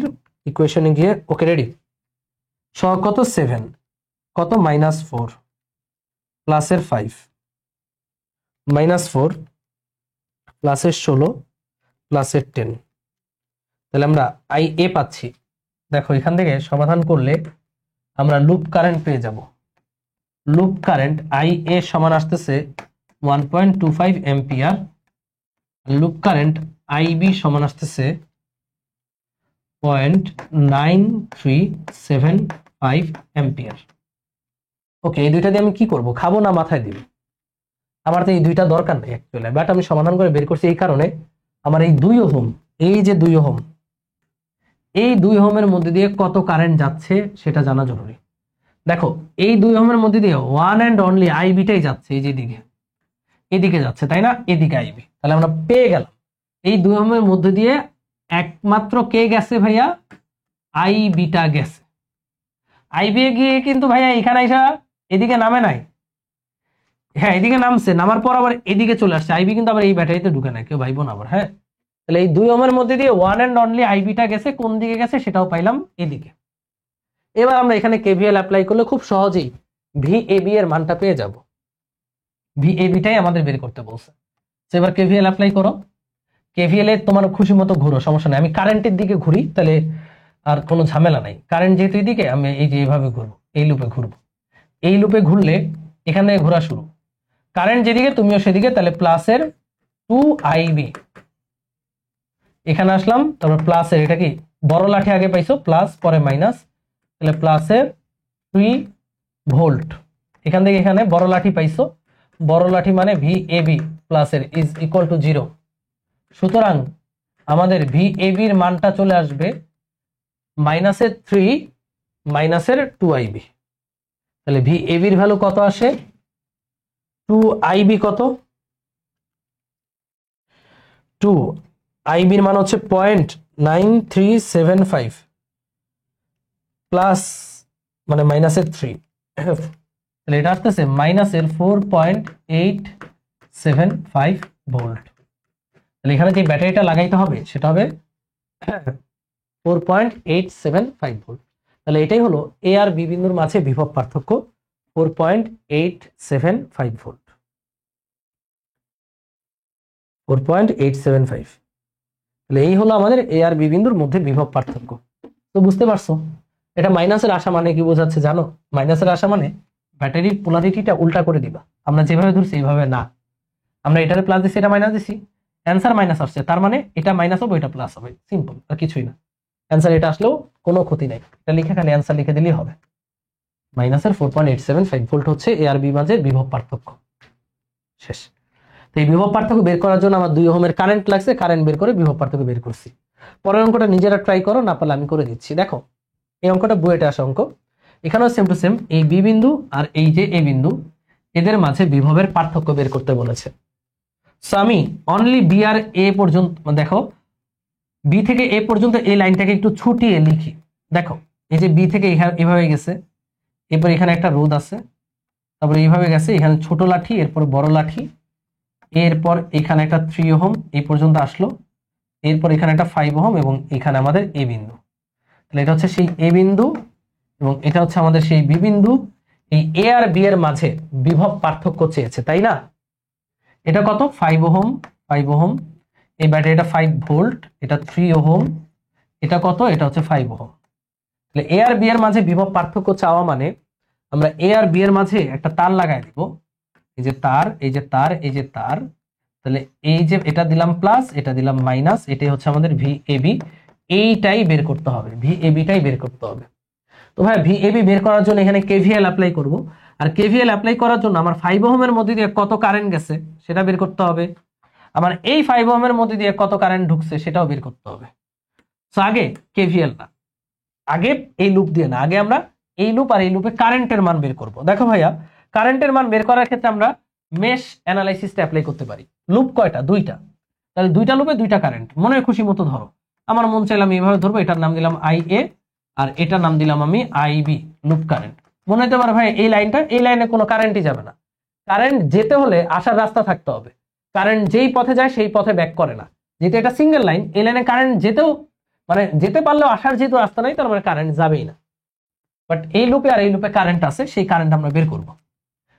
ইকুয়েশনে গিয়ে। Okay ready? সহগ কত? 7, কত? -4 প্লাসের 5, -4 প্লাসের 16 প্লাসের 10। তাহলে আমরা IA পাচ্ছি। দেখো এখান থেকে সমাধান করলে আমরা লুপ কারেন্ট পেয়ে যাব। লুপ কারেন্ট IA সমান আসতেছে 1.25 অ্যাম্পিয়ার, লুপ কারেন্ট IB সমান আসতেছে 0.9375 অ্যাম্পিয়ার। ওকে, এই দুইটা দিয়ে আমি কি করব? খাবো না মাথায় দিব? আমার তো এই দুইটা দরকার নেই অ্যাকচুয়ালি, বাট আমি সমাধান করে বের করছি এই কারণে আমার এই 2 ওহম, এই যে 2 ওহম, এই 2 ওহমের মধ্যে দিয়ে কত কারেন্ট যাচ্ছে সেটা জানা জরুরি। দেখো এই 2 ওহমের মধ্যে দিয়ে ওয়ান অ্যান্ড অনলি IBটাই যাচ্ছে, এই যে দিকে, এদিকে যাচ্ছে, তাই না? এদিকে IB। তাহলে আমরা পেয়ে গেলাম এই 2 ওহমের মধ্যে দিয়ে একমাত্র কে গেছে ভাইয়া? IBটা গেছে। IB গিয়ে কিন্তু ভাইয়া এখানে আইসা এদিকে নামে নাই, হ্যাঁ এদিকে নামছে, নামার পর আবার এদিকে চলে আসছে। IB কিন্তু আবার এই ব্যাটারিতে ঢুকে নাই, কেউ ভাইবো না আবার। হ্যাঁ, তাহলে এই 2 ওহমের মধ্যে দিয়ে ওয়ান অ্যান্ড অনলি IBটা গেছে। কোন দিকে গেছে সেটাও পাইলাম, এদিকে। এবার আমরা এখানে KVL অ্যাপ্লাই করলে খুব সহজেই VAB এর মানটা পেয়ে যাব। VABটাই আমাদের বের করতে বলছে। তো এবার KVL অ্যাপ্লাই করো। KVL এ তোমার খুশি মতো ঘুরো, সমস্যা নেই। আমি কারেন্টের দিকে ঘুরি, তাহলে আর কোনো ঝামেলা নাই। কারেন্ট যেহেতু এদিকে, আমি এই যে এইভাবে ঘুরবো, এই লুপে ঘুরবো। এই লুপে ঘুরলে এখানে ঘোরা শুরু, কারেন্ট যেদিকে তুমিও সেদিকে, তাহলে প্লাসের 2IB। এখানে আসলাম, তারপর প্লাসের, এটা কি বড় লাঠি আগে পাইছো, প্লাস পরে মাইনাস, তাহলে প্লাসের 3 ভোল্ট। এখান থেকে এখানে বড় লাঠি পাইছো, বড় লাঠি মানে VAB প্লাসের ইজ ইকুয়াল টু 0। সুতরাং আমাদের VAB এর মানটা চলে আসবে -3 - 2IB। তাহলে ভি এ বির ভ্যালু কত আসে, 2IB কত, 2IB এর মান হচ্ছে 0.9375 প্লাস মানে মাইনাসের 3, তাহলে এটা আসতেছে মাইনাসের 4.875 ভোল্ট। তাহলে এখানে যে ব্যাটারিটা লাগাইতে হবে সেটা হবে 4.875 ভোল্ট। তাহলে এটাই হলো এ আর বি বিন্দুর মাঝে বিভব পার্থক্য 4.875 ভোল্ট, 4.875। তাহলে এই হলো আমাদের এ আর বি বিন্দুর মধ্যে বিভব পার্থক্য। তো বুঝতে পারছো এটা মাইনাসের আসা মানে কি বোঝাচ্ছে জানো? মাইনাসের আসা মানে ব্যাটারির পোলারিটিটা উল্টা করে দিবা। আমরা যেভাবে ধরছি এইভাবে না, আমরা এটারে প্লাস দিছি এটা মাইনাস দিছি, অ্যান্সার মাইনাস আসছে, তার মানে এটা মাইনাস হবে এটা প্লাস হবে, সিম্পল, আর কিছুই না। অ্যান্সার এটা আসলেও কোনো ক্ষতি নাই, এটা লিখে খালি অ্যান্সার লিখে দিলেই হবে। মাইনাসের 4.875 ভোল্ট হচ্ছে এ আর বি মাঝের বিভব পার্থক্য। শেষ। তো এই বিভব পার্থক্য বের করার জন্য আমার 2 ওহমের কারেন্ট লাগছে, কারেন্ট বের করে বিভব পার্থক্য বের করছি। পরের অঙ্কটা নিজেরা ট্রাই করো, না পারলে আমি করে দিচ্ছি। দেখো এই অঙ্কটা বুয়েটে আসা অঙ্ক, এখানেও সেম টু সেম এই বি বিন্দু আর এই যে এ বিন্দু এদের মাঝে বিভবের পার্থক্য বের করতে বলেছে। সো আমি অনলি বি আর এ পর্যন্ত, দেখো বি থেকে এ পর্যন্ত এই লাইনটাকে একটু ছুটিয়ে লিখি। দেখো এই যে বি থেকে এভাবে গেছে, এরপর এখানে একটা রোধ আছে, তারপর এইভাবে গেছে, এখানে ছোট লাঠি, এরপর বড় লাঠি, এরপর এখানে একটা 3 ওহম এই পর্যন্ত আসলো, এরপর এখানে একটা 5 ওহম এবং এখানে আমাদের এ বিন্দু। তাহলে এটা হচ্ছে সেই এ বিন্দু এবং এটা হচ্ছে আমাদের সেই বি বিন্দু। এই এ আর বি এর মাঝে বিভব পার্থক্য চেয়েছে, তাই না? এটা কত? 5 ওহম, 5 ওহম, এই ব্যাটারিটা 5 ভোল্ট, এটা 3 ওহম, এটা কত? এটা হচ্ছে 5 ওহম। তাহলে এ আর বি এর মাঝে বিভব পার্থক্য চাওয়া মানে আমরা এ আর বি এর মাঝে একটা তার লাগাই দিব, এই যে তার, এই যে তার, এই যে তার। তাহলে এই যে এটা দিলাম প্লাস, এটা দিলাম মাইনাস, এটাই হচ্ছে আমাদের ভি এ বি। এইটাই বের করতে হবে, ভি এ বিটাই বের করতে হবে। তো ভাই ভি এ বি বের করার জন্য এখানে কেভিএল অ্যাপ্লাই করব, আর কেভিএল অ্যাপ্লাই করার জন্য আমার 5 ওহমের মধ্যে দিয়ে কত কারেন্ট গেছে সেটা বের করতে হবে, আমার এই 5 ওহমের মধ্যে দিয়ে কত কারেন্ট ঢুকছে সেটাও বের করতে হবে। তো আগে কেভিএল না, আগে এই লুপ দিয়ে না, আগে আমরা এই লুপ আর এই লুপে কারেন্টের মান বের করব। দেখো ভাইয়া কারেন্টের মান বের করার ক্ষেত্রে আমরা মেশ অ্যানালাইসিসটা অ্যাপ্লাই করতে পারি। লুপ কয়টা? 2টা, তাহলে 2টা লুপে 2টা কারেন্ট, মনের খুশি মতো ধরো। আমার মন চাইলে আমি এইভাবে ধরবো, এটার নাম দিলাম আই এ আর এটার নাম দিলাম আমি আইবি, লুপ কারেন্ট। মনে হতে পারে ভাই এই লাইনটা, এই লাইনে কোনো কারেন্টই যাবে না। কারেন্ট যেতে হলে আসার রাস্তা থাকতে হবে, কারেন্ট যেই পথে যায় সেই পথে ব্যাক করে না। যেহেতু এটা সিঙ্গেল লাইন, এই লাইনে কারেন্ট যেতেও মানে যেতে পারলেও আসার যেহেতু রাস্তা নাই, তার মানে কারেন্ট যাবেই না। বাট এই লুপে আর এই লুপে কারেন্ট আছে, সেই কারেন্ট আমরা বের করব।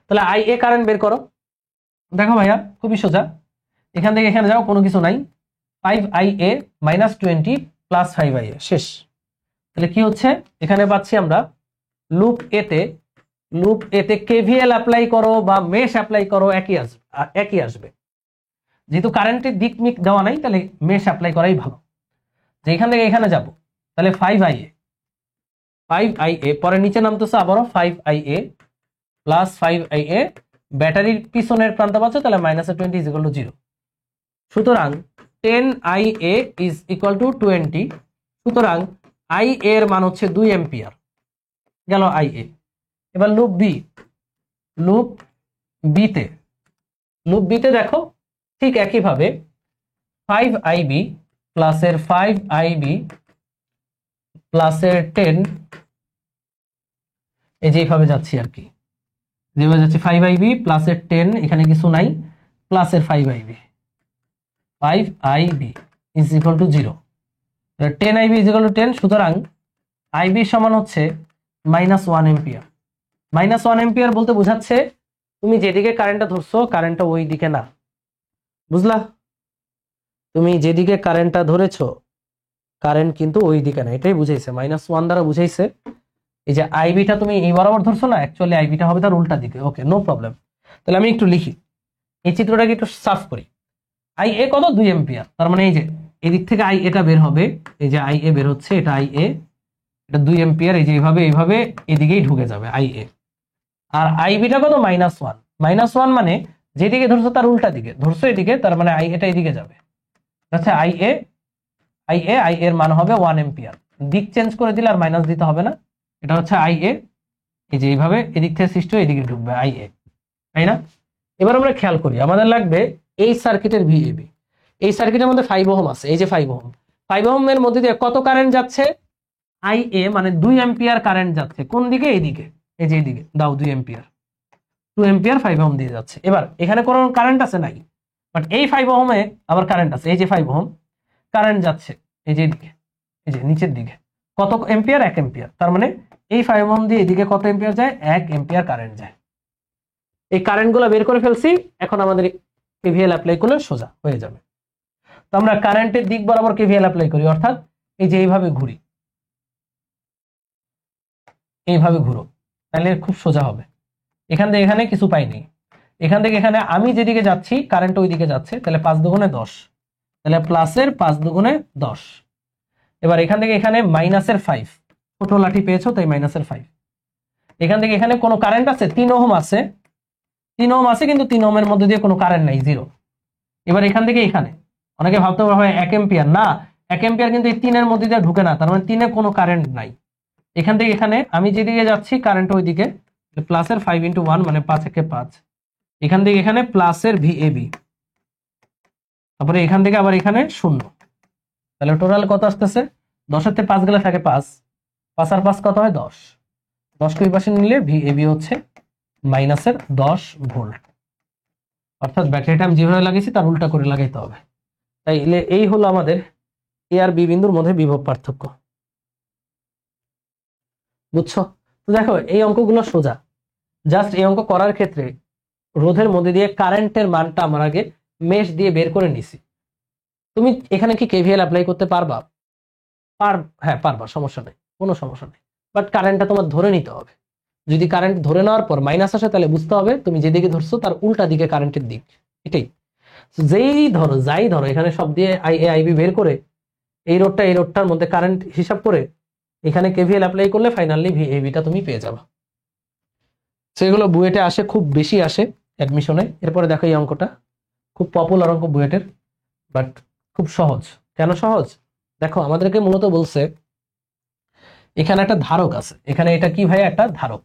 তাহলে আই এ কারেন্ট বের করো। দেখো ভাইয়া খুবই সোজা, এখান থেকে এখানে যাও, কোনো কিছু নাই, 5IA মাইনাস 20 প্লাস 5IA, শেষ। তাহলে কি হচ্ছে এখানে পাচ্ছি আমরা লুপ এতে কেভিএল অ্যাপ্লাই করো বা মেশ অ্যাপ্লাই করো একই আসবে। যেহেতু কারেন্টের দিক মিক দেওয়া নাই, তাহলে মেশ অ্যাপ্লাই করাই ভালো। যে এখান থেকে এখানে যাব, তাহলে 5IA পরে নিচে নামতেছে আবারও 5IA প্লাস 5IA, ব্যাটারির পিছনের প্রান্ত পাচ্ছ, তাহলে -20 ইজ ইকুয়াল টু 0। সুতরাং 10IA ইজ ইকুয়াল টু 20। সুতরাং IA এর মান হচ্ছে 2 এম্পিয়ার, গেল IA। এবার লুপ বিতে দেখো ঠিক একইভাবে 5IB প্লাসের 5IB প্লাসের 10, এই যে এইভাবে যাচ্ছি আর কি, যেভাবে যাচ্ছে 5IB প্লাসের 10, এখানে কিছু নাই, প্লাসের 5IB is equal to 0। 10IB is equal two 10, সুতরাং IB সমান হচ্ছে -1 এম্পিয়ার। -1 এম্পিয়ার বলতে বোঝাচ্ছে তুমি যেদিকে কারেন্টটা ধরছো কারেন্টটা ওই দিকে না, বুঝলা? তুমি যেদিকে কারেন্টটা ধরেছো কারেন্ট কিন্তু ওই দিকে না, এটাই বুঝাইছে, -1 দ্বারা বুঝাইছে। এই যে আইবিটা তুমি এই বরাবর ধরছো না, অ্যাকচুয়ালি আইবিটা হবে তার উল্টা দিকে। ওকে, নো প্রবলেম। তাহলে আমি একটু লিখি, এই চিত্রটাকে একটু সাফ করি। IA কত? 2 এম্পিয়ার। তার মানে এই যে এদিক থেকে IA বের হবে, এই যে IA বের হচ্ছে, এটা IA, এটা 2 এম্পিয়ার, এই যে এইভাবে এদিকেই ঢুকে যাবে IA। আর আইবিটা কত? -1। -1 মানে যেদিকে ধরছো তার উল্টা দিকে ধরছো, এদিকে, তার মানে এটা এদিকে যাবে। আচ্ছা IA এর মান হবে 1 এম্পিয়ার। দিক চেঞ্জ করে দিলে আর মাইনাস দিতে হবে না, এটা হচ্ছে IA। এই যে এইভাবে এদিক থেকে সৃষ্টি হয়ে এদিকে ঢুকবে আই এ, তাই না? এবার আমরা খেয়াল করি, আমাদের লাগবে এই সার্কিটের ভিএবি। এই সার্কিটের মধ্যে 5 ওহম আছে, এই যে 5 ওহম, 5 ওহমের মধ্যে দিয়ে কত কারেন্ট যাচ্ছে? আই এ মানে 2 অ্যাম্পিয়ার কারেন্ট যাচ্ছে। কোন দিকে? এইদিকে, এই যে এইদিকে দাও 2 অ্যাম্পিয়ার, 2 অ্যাম্পিয়ার 5 ওহম দিয়ে যাচ্ছে। এবার এখানে কোনো কারেন্ট আছে নাই, বাট এই 5 ওহমে আবার কারেন্ট আছে, এই যে 5 ওহম কারেন্ট যাচ্ছে এই যে এদিকে, এই যে নিচের দিকে। কত অ্যাম্পিয়ার? 1 অ্যাম্পিয়ার। তার মানে এই 5 ওহম দিয়ে এদিকে কত অ্যাম্পিয়ার যায়? 1 অ্যাম্পিয়ার কারেন্ট যায়। এই কারেন্টগুলো বের করে ফেলছি, এখন আমাদের কেভিএল অ্যাপ্লাই করলে সোজা হয়ে যাবে। তো আমরা কারেন্টের দিক বরাবর কেভিএল অ্যাপ্লাই করি, অর্থাৎ এই যে এইভাবে ঘুরি, এইভাবে ঘুরো, তাহলে খুব সোজা হবে। এখান থেকে এখানে কিছু পাইনি, এখান থেকে এখানে আমি যেদিকে যাচ্ছি কারেন্ট ওই দিকে যাচ্ছে, তাহলে 5 দুগুণে 10, তাহলে প্লাসের 5 দুগুণে 10। এবার এখান থেকে এখানে মাইনাসের 5, ছোট লাঠি পেয়েছো তাই মাইনাসের 5। এখান থেকে এখানে কোনো কারেন্ট আছে? 3 ওহম আছে, 3 ওহম আছে, কিন্তু 3 ওহমের মধ্যে দিয়ে কোনো কারেন্ট নাই, জিরো। এবার এখান থেকে এখানে অনেকে ভাবতে পারে 1 অ্যাম্পিয়ার, না 1 অ্যাম্পিয়ার কিন্তু এই 3 এর মধ্যে দিয়ে ঢুকে না, তার মানে 3 এ কোনো কারেন্ট নাই। এখান থেকে এখানে আমি যেদিকে যাচ্ছি কারেন্ট ওই দিকে, প্লাসের 5 × 1 মানে 5 একে 5। এখান থেকে এখানে প্লাসের ভিএবি, তারপরে এখান থেকে আবার এখানে 0, তাহলে টোটাল কত আসতেছে? 10 এর থেকে 5 গেলে থাকে 5, 5 আর 5 কত হয়? 10। 10 কে ওই পাশে নিলে ভিএবি হচ্ছে মাইনাসের 10 ভোল্ট। অর্থাৎ ব্যাটারিটা আমি যেভাবে লাগিয়েছি তার উল্টা করে লাগাইতে হবে। তাই এই হলো আমাদের এ আর বি বিন্দুর মধ্যে বিভব পার্থক্য। বুঝছো? তো দেখো এই অঙ্কগুলো সোজা, জাস্ট এই অঙ্ক করার ক্ষেত্রে রোধের মধ্যে দিয়ে কারেন্টের মানটা আমার আগে মেশ দিয়ে বের করে নিছি। তুমি এখানে কি কেভিএল অ্যাপ্লাই করতে পারবা? হ্যাঁ পারবা, সমস্যা নেই, কোনো সমস্যা নেই, বাট কারেন্টটা তোমার ধরে নিতে হবে। যদি কারেন্ট ধরে নেওয়ার পর মাইনাস আসে, তাহলে বুঝতে হবে তুমি যেদিকে ধরছো তার উল্টা দিকে কারেন্টের দিক, এটাই। যাই ধরো এখানে সব দিয়ে আই এ আই বি বের করে এই রোডটার মধ্যে কারেন্ট হিসাব করে এখানে কেভিএল অ্যাপ্লাই করলে ফাইনালি ভিএবিটা তুমি পেয়ে যাবে। সেগুলো বুয়েটে আসে, খুব বেশি আসে অ্যাডমিশনে। এরপরে দেখো এই অঙ্কটা খুব পপুলার অঙ্ক বুয়েটের, বাট খুব সহজ। কেন সহজ? দেখো আমাদেরকে মূলত বলছে এখানে একটা ধারক আছে, এখানে এটা কি ভাই? একটা ধারক।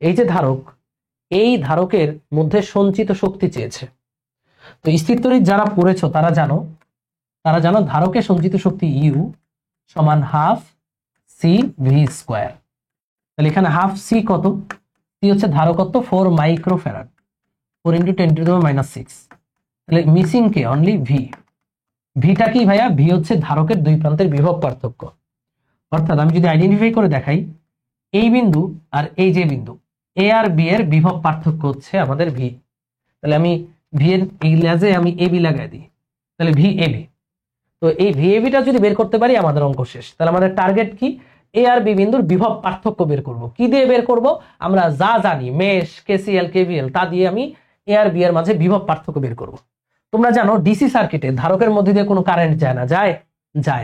এই যে ধারক, এই ধারকের মধ্যে সঞ্চিত শক্তি চেয়েছে। তো স্থিরতড়িৎ যারা পড়েছো তারা জানো ধারকের সঞ্চিত শক্তি ইউ সমান হাফ সি ভি স্কোয়ার। তাহলে এখানে হাফ সি কত? সি হচ্ছে ধারকত্ব 4 মাইক্রোফ্যারাড, 4 × 10⁻⁶। তাহলে মিসিং কে? Only V. ভিটা কি ভাইয়া? ভি হচ্ছে ধারকের দুই প্রান্তের বিভব পার্থক্য। অর্থাৎ আমি যদি আইডেন্টিফাই করে দেখাই, এই বিন্দু আর এই যে বিন্দু এ আর বি এর বিভব পার্থক্য হচ্ছে আমাদের ভি। তাহলে আমি ভি এর এই লেজে আমি এবি লাগাই দিই, তাহলে ভি এবি। তো এই ভিএবিটা যদি বের করতে পারি আমাদের অঙ্ক শেষ। তাহলে আমাদের টার্গেট কি? এ আর বি বিন্দুর বিভব পার্থক্য বের করব। কি দিয়ে বের করব? আমরা যা জানি মেশ, কেসিএল, কেভিএল, তা দিয়ে আমি এ আর বি এর মাঝে বিভব পার্থক্য বের করব। তোমরা জানো ডিসি সার্কিটে ধারকের মধ্যে দিয়ে কোনো কারেন্ট যায় না, যায়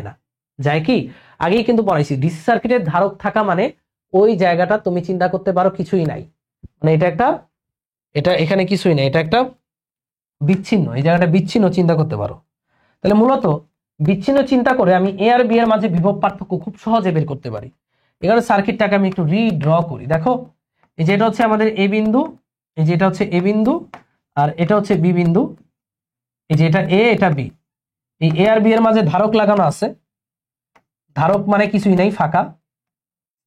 না, যায় কি? আগেই কিন্তু পড়াইছি, ডিসি সার্কিটের ধারক থাকা মানে ওই জায়গাটা তুমি চিন্তা করতে পারো কিছুই নাই, মানে এটা এখানে কিছুই নাই, এটা একটা বিচ্ছিন্ন, এই জায়গাটা বিচ্ছিন্ন চিন্তা করতে পারো। তাহলে মূলত বিচ্ছিন্ন চিন্তা করে আমি এ আর বি এর মাঝে বিভব পার্থক্য খুব সহজে বের করতে পারি। এখানে সার্কিটটাকে আমি একটু রিড্র করি। দেখো এই যে এটা হচ্ছে আমাদের এ বিন্দু, এই যে এটা হচ্ছে এ বিন্দু, আর এটা হচ্ছে বি বিন্দু। এই যে এটা এ, এটা বি। এই এ আর বি এর মাঝে ধারক লাগানো আছে। ধারক মানে কিছুই নাই, ফাঁকা,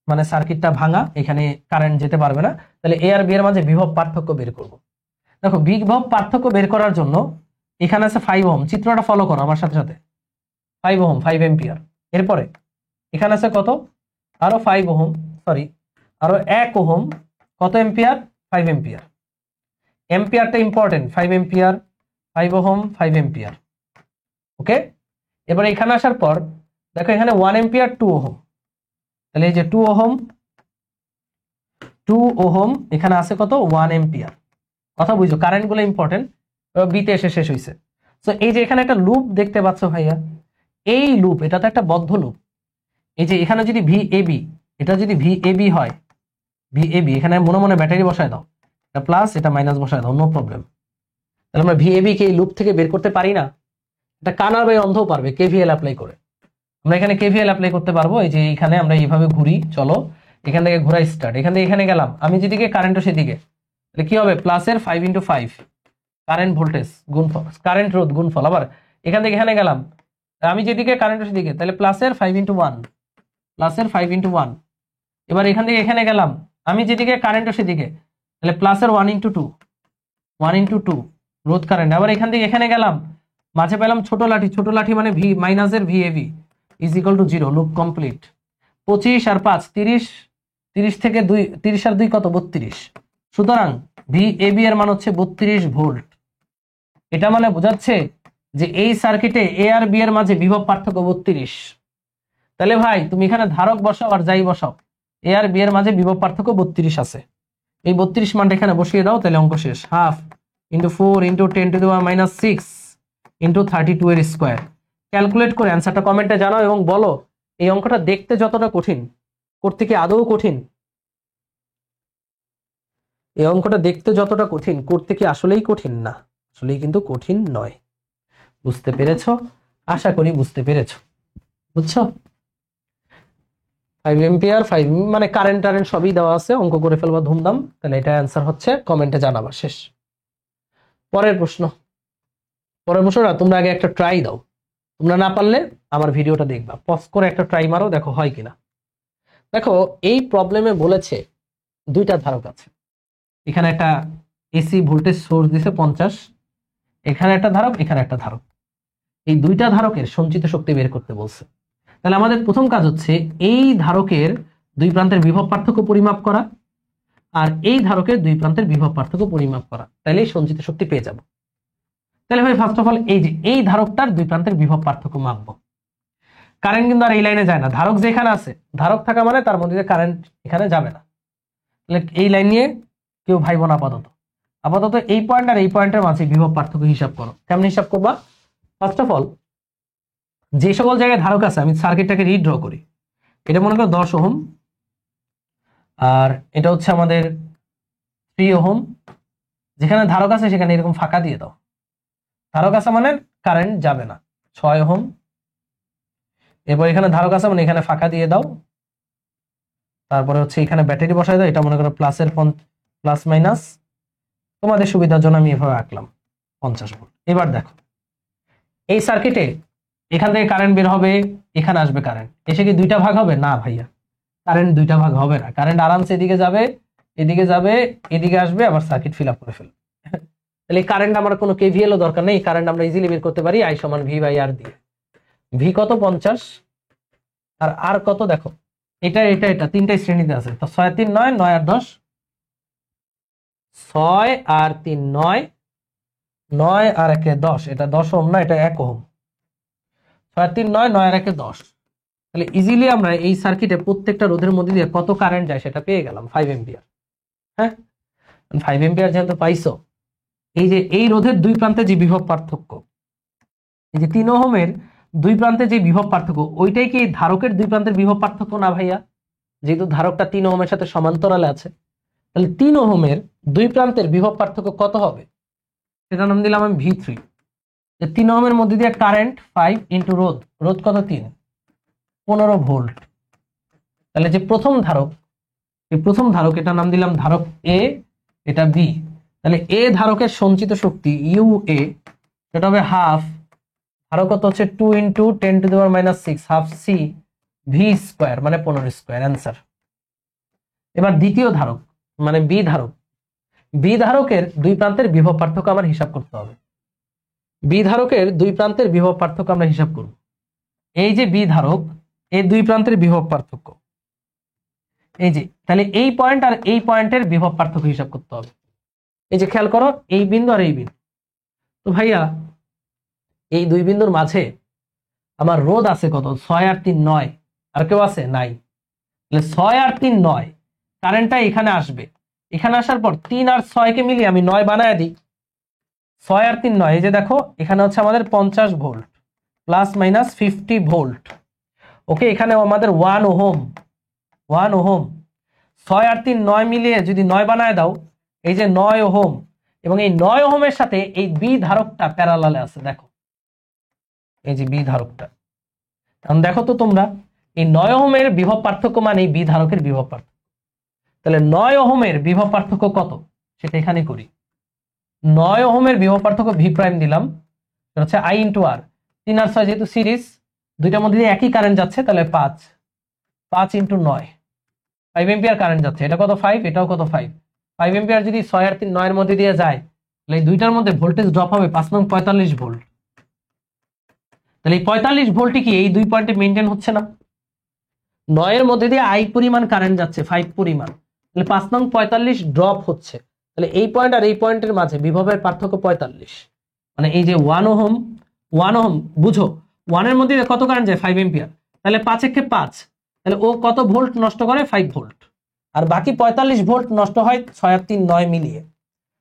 মানে সার্কিটটা ভাঙা, এখানে কারেন্ট যেতে পারবে না। তাহলে এ আর বি এর মাঝে বিভব পার্থক্য বের করব। দেখো বিভব পার্থক্য বের করার জন্য এখানে আছে 5 ওহম, চিত্রটা ফলো করো আমার সাথে সাথে। 5 ওহম, 5 অ্যাম্পিয়ার। এরপরে এখানে আছে কত? আরো 5 ওহম, সরি আরো 1 ওহম। কত অ্যাম্পিয়ার? 5 অ্যাম্পিয়ার। অ্যাম্পিয়ারটা important, 5 ampere, 5 ohm, 5 ampere. Okay, এবারে এখানে আসার পর দেখো এখানে 1 অ্যাম্পিয়ার, 2 ওহম। তাহলে এই যে 2 ওহম, এখানে আছে কত? 1 অ্যাম্পিয়ার। কথা বুঝছো? কারেন্ট গুলো ইম্পর্টেন্ট, বিতে এসে শেষ হয়েছে। তো এই যে এখানে একটা লুপ দেখতে পাচ্ছ ভাইয়া, এই লুপ, এটা তো একটা বদ্ধ লুপ। এই যে এখানে যদি ভি এবি, এটা যদি ভি এবি হয়, ভি এবি, এখানে মনে মনে ব্যাটারি বসায় দাও, এটা প্লাস এটা মাইনাস বসায় দাও, নো প্রবলেম। তাহলে আমরা ভি এবি কে এই লুপ থেকে বের করতে পারি না? এটা কানার বাই অন্ধও পারবে কেভিএল অ্যাপ্লাই করে। আমরা এখানে কেভিএল অ্যাপ্লাই করতে পারবো। এই যে এখানে আমরা এইভাবে ঘুরি, চলো এখান থেকে ঘোরা স্টার্ট, এখান থেকে এখানে গেলাম, আমি যেদিকে কারেন্টও সেদিকে, তাহলে কি হবে প্লাসের 5 × 5 কারেন্ট ভোল্টেজ গুণফল, কারেন্ট রোধ গুণফল। আবার এখান থেকে এখানে গেলাম, আমি যেদিকে কারেন্ট সেদিকে, তাহলে প্লাসের 5 × 1, প্লাসের 5 × 1। এবার এখান থেকে এখানে গেলাম, আমি যেদিকে কারেন্ট সেদিকে, তাহলে প্লাসের 1 × 2, 1 × 2 রোধ কারেন্ট। আবার এখান থেকে এখানে গেলাম, মাঝে পেলাম ছোট লাঠি, ছোট লাঠি মানে ভি মাইনাসের VAB is equal to 0, loop complete. 25 আর 5 30, 30 থেকে 2, 30 আর 2 কত 32। সুতরাং VAB এর মান হচ্ছে 32 ভোল্ট। এটা মানে বোঝাচ্ছে যে এই সার্কিটে এ আর বি এর মাঝে বিভব পার্থক্য 32। তাহলে ভাই তুমি এখানে ধারক বসাও আর যাই বসাও, এ আর বি এর মাঝে বিভব পার্থক্য 32 আছে। এই 32 মানটা এখানে বসিয়ে দাও, তাহলে অঙ্ক শেষ। 1/2 × 4 × 10⁻⁻6 × 32 এর স্কোয়ার। ক্যালকুলেট করে অ্যান্সারটা কমেন্টে জানাও এবং বলো এই অঙ্কটা দেখতে যতটা কঠিন, করতে কি আদৌ কঠিন? এই অঙ্কটা দেখতে যতটা কঠিন, করতে কি আসলেই কঠিন? না, আসলেই কিন্তু কঠিন নয়। বুঝতে পেরেছো? আশা করি বুঝতে পেরেছো। বুঝছো? 5 এম্পিয়ার 5 মানে কারেন্ট টারেন্ট সবই দেওয়া আছে, অঙ্ক করে ফেলবা ধুমধাম। তাহলে এটা অ্যান্সার হচ্ছে, কমেন্টে জানাবা। শেষ। পরের প্রশ্ন, পরের প্রশ্নটা তোমরা আগে একটা ট্রাই দাও, তোমরা না পারলে আমার ভিডিওটা দেখবা, পজ করে একটা ট্রাই মারো, দেখো হয় কিনা। দেখো এই প্রবলেমে বলেছে দুইটা ধারক আছে, এখানে একটা এসি ভোল্টেজ সোর্স দিছে 50, এখানে একটা ধারক, এখানে একটা ধারক। এই দুইটা ধারকের সঞ্চিত শক্তি বের করতে বলছে। তাহলে আমাদের প্রথম কাজ হচ্ছে এই ধারকের দুই প্রান্তের বিভব পার্থক্য পরিমাপ করা, আর এই ধারকের দুই প্রান্তের বিভব পার্থক্য পরিমাপ করা, তাহলে সঞ্চিত শক্তি পেয়ে যাব। তাহলে ভাই ফার্স্ট অফ অল এই যে এই ধারকটার দুই প্রান্তের বিভব পার্থক্য মাপবো। কারেন্ট কিন্তু আর এই লাইনে যায় না, ধারক যেখানে আছে, ধারক থাকা মানে তার মধ্যে কারেন্ট এখানে যাবে না। তাহলে এই লাইন নিয়ে কেউ ভাইব না আপাতত। আপাতত এই পয়েন্ট আর এই পয়েন্টের মাঝে বিভব পার্থক্য হিসাব করো। কেমন হিসাব করবা? ফার্স্ট অফ অল যে সকল জায়গায় ধারক আছে আমি সার্কিটটাকে রিড্র করি। এটা মনে করো 10 ওহম, আর এটা হচ্ছে আমাদের 3 ওহম। যেখানে ধারক আছে সেখানে এরকম ফাঁকা দিয়ে দাও, ধারক আছে মানে কারেন্ট যাবে না। 6 ওহম। এরপর এখানে ধারক আছে মানে এখানে ফাঁকা দিয়ে দাও। তারপরে হচ্ছে এখানে ব্যাটারি বসাই দাও, এটা মনে করো প্লাসের প্লাস মাইনাস, তোমাদের সুবিধার জন্য আমি এভাবে আঁকলাম 50 ভোল্ট। এবার দেখো এই সার্কিটে এখান থেকে কারেন্ট বের হবে, এখানে আসবে কারেন্ট, এসে কি দুইটা ভাগ হবে? না ভাইয়া, কারেন্ট দুইটা ভাগ হবে না। কারেন্ট আরামসে এদিকে যাবে, এদিকে যাবে, এদিকে আসবে, আবার সার্কিট ফিল আপ করে ফেলবে। তাহলে এই কারেন্ট আমার কোনো কেভিএল ও দরকার নেই, কারেন্ট আমরা ইজিলি বের করতে পারি I = V/R দিয়ে। ভি কত? 50, আর আর কত দেখো, এটা এটা এটা তিনটাই শ্রেণীতে আছে। তো 6 3 9, 9 আর 10, 6 আর 3 9, 9 আর 1 10, এটা 10 ওহম না, এটা 1 ওহম। 6 আর 3 9, 9 আর 1 10। তাহলে ইজিলি আমরা এই সার্কিটে প্রত্যেকটা রোধের মধ্যে দিয়ে কত কারেন্ট যায় সেটা পেয়ে গেলাম, 5 এম্পিয়ার। হ্যাঁ, 5 এম্পিয়ার যেহেতু পাইছো, এই যে এই রোধের দুই প্রান্তে যে বিভব পার্থক্য, এই যে 3 ওহমের দুই প্রান্তে যে বিভব পার্থক্য, ওইটাই কি ধারকের দুই প্রান্তের বিভব পার্থক্য না ভাইয়া? যেহেতু ধারকটা 3 ওহমের সাথে সমান্তরালে আছে, তাহলে 3 ওহমের দুই প্রান্তের বিভব পার্থক্য কত হবে? সেটা নাম দিলাম আমি V3। 3 ওহমের মধ্যে দিয়ে কারেন্ট 5 ইন্টু রোধ, রোধ কত? 3, 15 ভোল্ট। তাহলে যে প্রথম ধারক, এই প্রথম ধারক, এটা নাম দিলাম ধারক A, এটা B। তাহলে এ ধারকের সঞ্চিত শক্তি UA, সেটা হবে হাফ, ধারক কত হচ্ছে 2 × 10⁻⁻6, হাফ C V² মানে 15 স্কোয়ার, অ্যান্সার। এবার দ্বিতীয় ধারক মানে বি ধারক, বি ধারকের দুই প্রান্তের বিভব পার্থক্য আমার হিসাব করতে হবে। বি ধারকের দুই প্রান্তের বিভব পার্থক্য আমরা হিসাব করব। এই যে বি ধারক, এই দুই প্রান্তের বিভব পার্থক্য, এই যে, তাহলে এই পয়েন্ট আর এই পয়েন্টের বিভব পার্থক্য হিসাব করতে হবে। এই যে খেয়াল করো, এই বিন্দু আর এই বিন্দু। তো ভাইয়া এই দুই বিন্দুর মাঝে আমার রোধ আছে কত? 6 আর 3 9, আর কেউ আছে? নাই। তাহলে 6 আর 3 9, কারেন্টটা এখানে আসবে, এখানে আসার পর 3 আর 6 কে মিলিয়ে আমি 9 বানায় দিই। 6 আর 3 9, এই যে দেখো এখানে হচ্ছে আমাদের 50 ভোল্ট প্লাস মাইনাস 50 ভোল্ট। ওকে, এখানে আমাদের 1 ওহম, 1 ওহম। 6 আর 3 9 মিলিয়ে যদি 9 বানায় দাও, এই যে 9 ওহম, এবং এই 9 ওহমের সাথে এই বি ধারকটা প্যারালালে আছে, দেখো এই যে বি ধারকটা। এখন দেখো তো তোমরা, এই 9 ওহমের বিভব পার্থক্য মানে এই বি ধারকের বিভব পার্থক্য। তাহলে 9 ওহমের বিভব পার্থক্য কত সেটা এখানে করি। 9 ওহমের বিভব পার্থক্য ভি প্রাইম দিলাম, হচ্ছে আই ইন্টু আর। 3 আর 6 যেহেতু সিরিজ, দুইটার মধ্যে দিয়ে একই কারেন্ট যাচ্ছে, তাহলে 5 ইন্টু 9, 5 এম্পিয়ার কারেন্ট যাচ্ছে। এটা কত 5, এটাও কত 5 এম্পিয়ার যদি 6 আর 3 9 এর মধ্যে দিয়ে যায়, তাহলে এই দুইটার মধ্যে ভোল্টেজ ড্রপ হবে 5 নং 45 ভোল্ট। তাহলে এই 45 ভোল্টই কি এই দুই পয়েন্টে মেনটেন হচ্ছে না? 9 এর মধ্যে দিয়ে আই পরিমাণ কারেন্ট যাচ্ছে 5 পরিমাণ, তাহলে 5 নং 45 ড্রপ হচ্ছে। তাহলে এই পয়েন্ট আর এই পয়েন্টের মাঝে বিভবের পার্থক্য 45, মানে এই যে 1 ওহম বুঝো, 1 এর মধ্যে কত কারেন্ট যায় 5 এম্পিয়ার, তাহলে 5 একে 5, তাহলে ও কত ভোল্ট নষ্ট করে 5 ভোল্ট, আর বাকি 45 ভোল্ট নষ্ট হয় 6 আর 3 9 মিলিয়ে।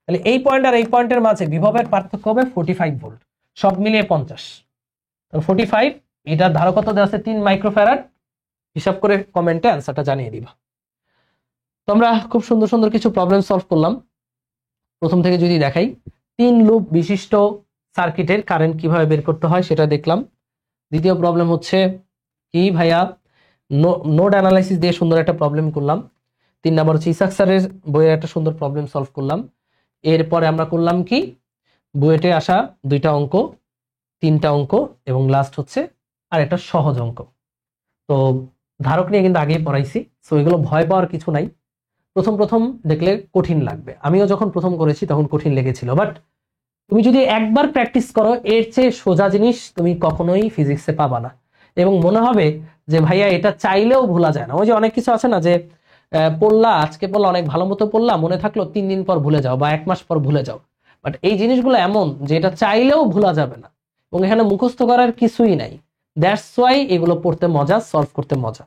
তাহলে এই পয়েন্ট আর এই পয়েন্টের মাঝে বিভবের পার্থক্য হবে 45 ভোল্ট, সব মিলিয়ে 50। তাহলে 45, এটার ধারকত্ব দেওয়া আছে 3 মাইক্রোফ্যারাড। হিসাব করে কমেন্টে অ্যান্সারটা জানিয়ে দিবা। তোমরা খুব সুন্দর সুন্দর কিছু প্রবলেম সলভ করলাম। প্রথম থেকে যদি দেখাই, 3 লুপ বিশিষ্ট সার্কিটের কারেন্ট কিভাবে বের করতে হয় সেটা দেখলাম। দ্বিতীয় প্রবলেম হচ্ছে কি ভাইয়া, নোড অ্যানালাইসিস দিয়ে সুন্দর একটা প্রবলেম করলাম। 3 নাম্বার হচ্ছে ইসাক স্যারের বইয়ের একটা সুন্দর প্রবলেম সলভ করলাম। এরপরে আমরা করলাম কি, বুয়েটে আসা 2টা অঙ্ক, 3টা অঙ্ক, এবং লাস্ট হচ্ছে আর একটা সহজ অঙ্ক। তো ধারক নিয়ে কিন্তু আগেই পড়াইছি, সো এগুলো ভয় পাওয়ার কিছু নাই। প্রথম দেখলে কঠিন লাগবে, আমিও যখন প্রথম করেছি তখন কঠিন লেগেছিল, বাট তুমি যদি একবার প্র্যাকটিস করো, এর চেয়ে সোজা জিনিস তুমি কখনোই ফিজিক্সে পাবা না। এবং মনে হবে যে ভাইয়া এটা চাইলেও ভোলা যায় না। ওই যে অনেক কিছু আছে না, যে পড়লা, আজকে পড়লা, অনেক ভালো মতো পড়লা, মনে থাকলো 3 দিন পর ভুলে যাও বা 1 মাস পর ভুলে যাও। বাট এই জিনিসগুলো এমন যে এটা চাইলেও ভোলা যাবে না, এবং এখানে মুখস্থ করার কিছুই নাই। দ্যাটস ওয়াই এগুলো পড়তে মজা, সলভ করতে মজা।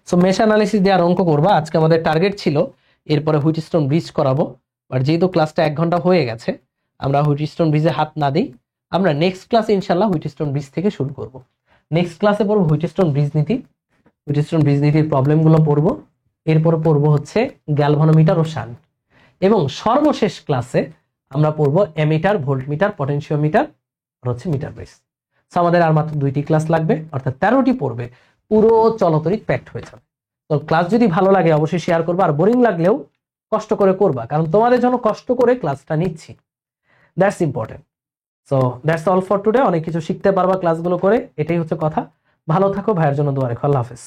সো মেশ অ্যানালিসিস দিয়ে আর অঙ্ক করবা। আজকে আমাদের টার্গেট ছিল এরপরে হুইটস্টোন ব্রিজ করাবো, বাট যেহেতু ক্লাসটা 1 ঘন্টা হয়ে গেছে, আমরা হুইটস্টোন ব্রিজে হাত না দিই। আমরা নেক্সট ক্লাসে ইনশাল্লাহ হুইটস্টোন ব্রিজ থেকে শুরু করব। নেক্সট ক্লাসে পড়বো হুইটস্টোন ব্রিজ নীতি, হুইটস্টোন ব্রিজ নীতির প্রবলেমগুলো পড়বো। এরপর পড়বো হচ্ছে গ্যালভানোমিটার ও শান্ট, এবং সর্বশেষ ক্লাসে আমরা পড়বো অ্যামিটার, ভোল্টমিটার, পটেনশিওমিটার আর হচ্ছে মিটার বেস। সো আমাদের আর মাত্র 2টি ক্লাস লাগবে, অর্থাৎ 13টি পড়বে, পুরো চলতরিক প্যাক্ট হয়ে যাবে। তো ক্লাস যদি ভালো লাগে অবশ্যই শেয়ার করবা, আর বোরিং লাগলেও কষ্ট করে করবা, কারণ তোমাদের জন্য কষ্ট করে ক্লাসটা নিচ্ছি। That's important. So that's all for today. অনেক কিছু শিখতে পারবা ক্লাসগুলো করে, এটাই হচ্ছে কথা। ভালো থাকো, ভাইয়ের জন্য দোয়া রেখো। আল্লাহ হাফেজ।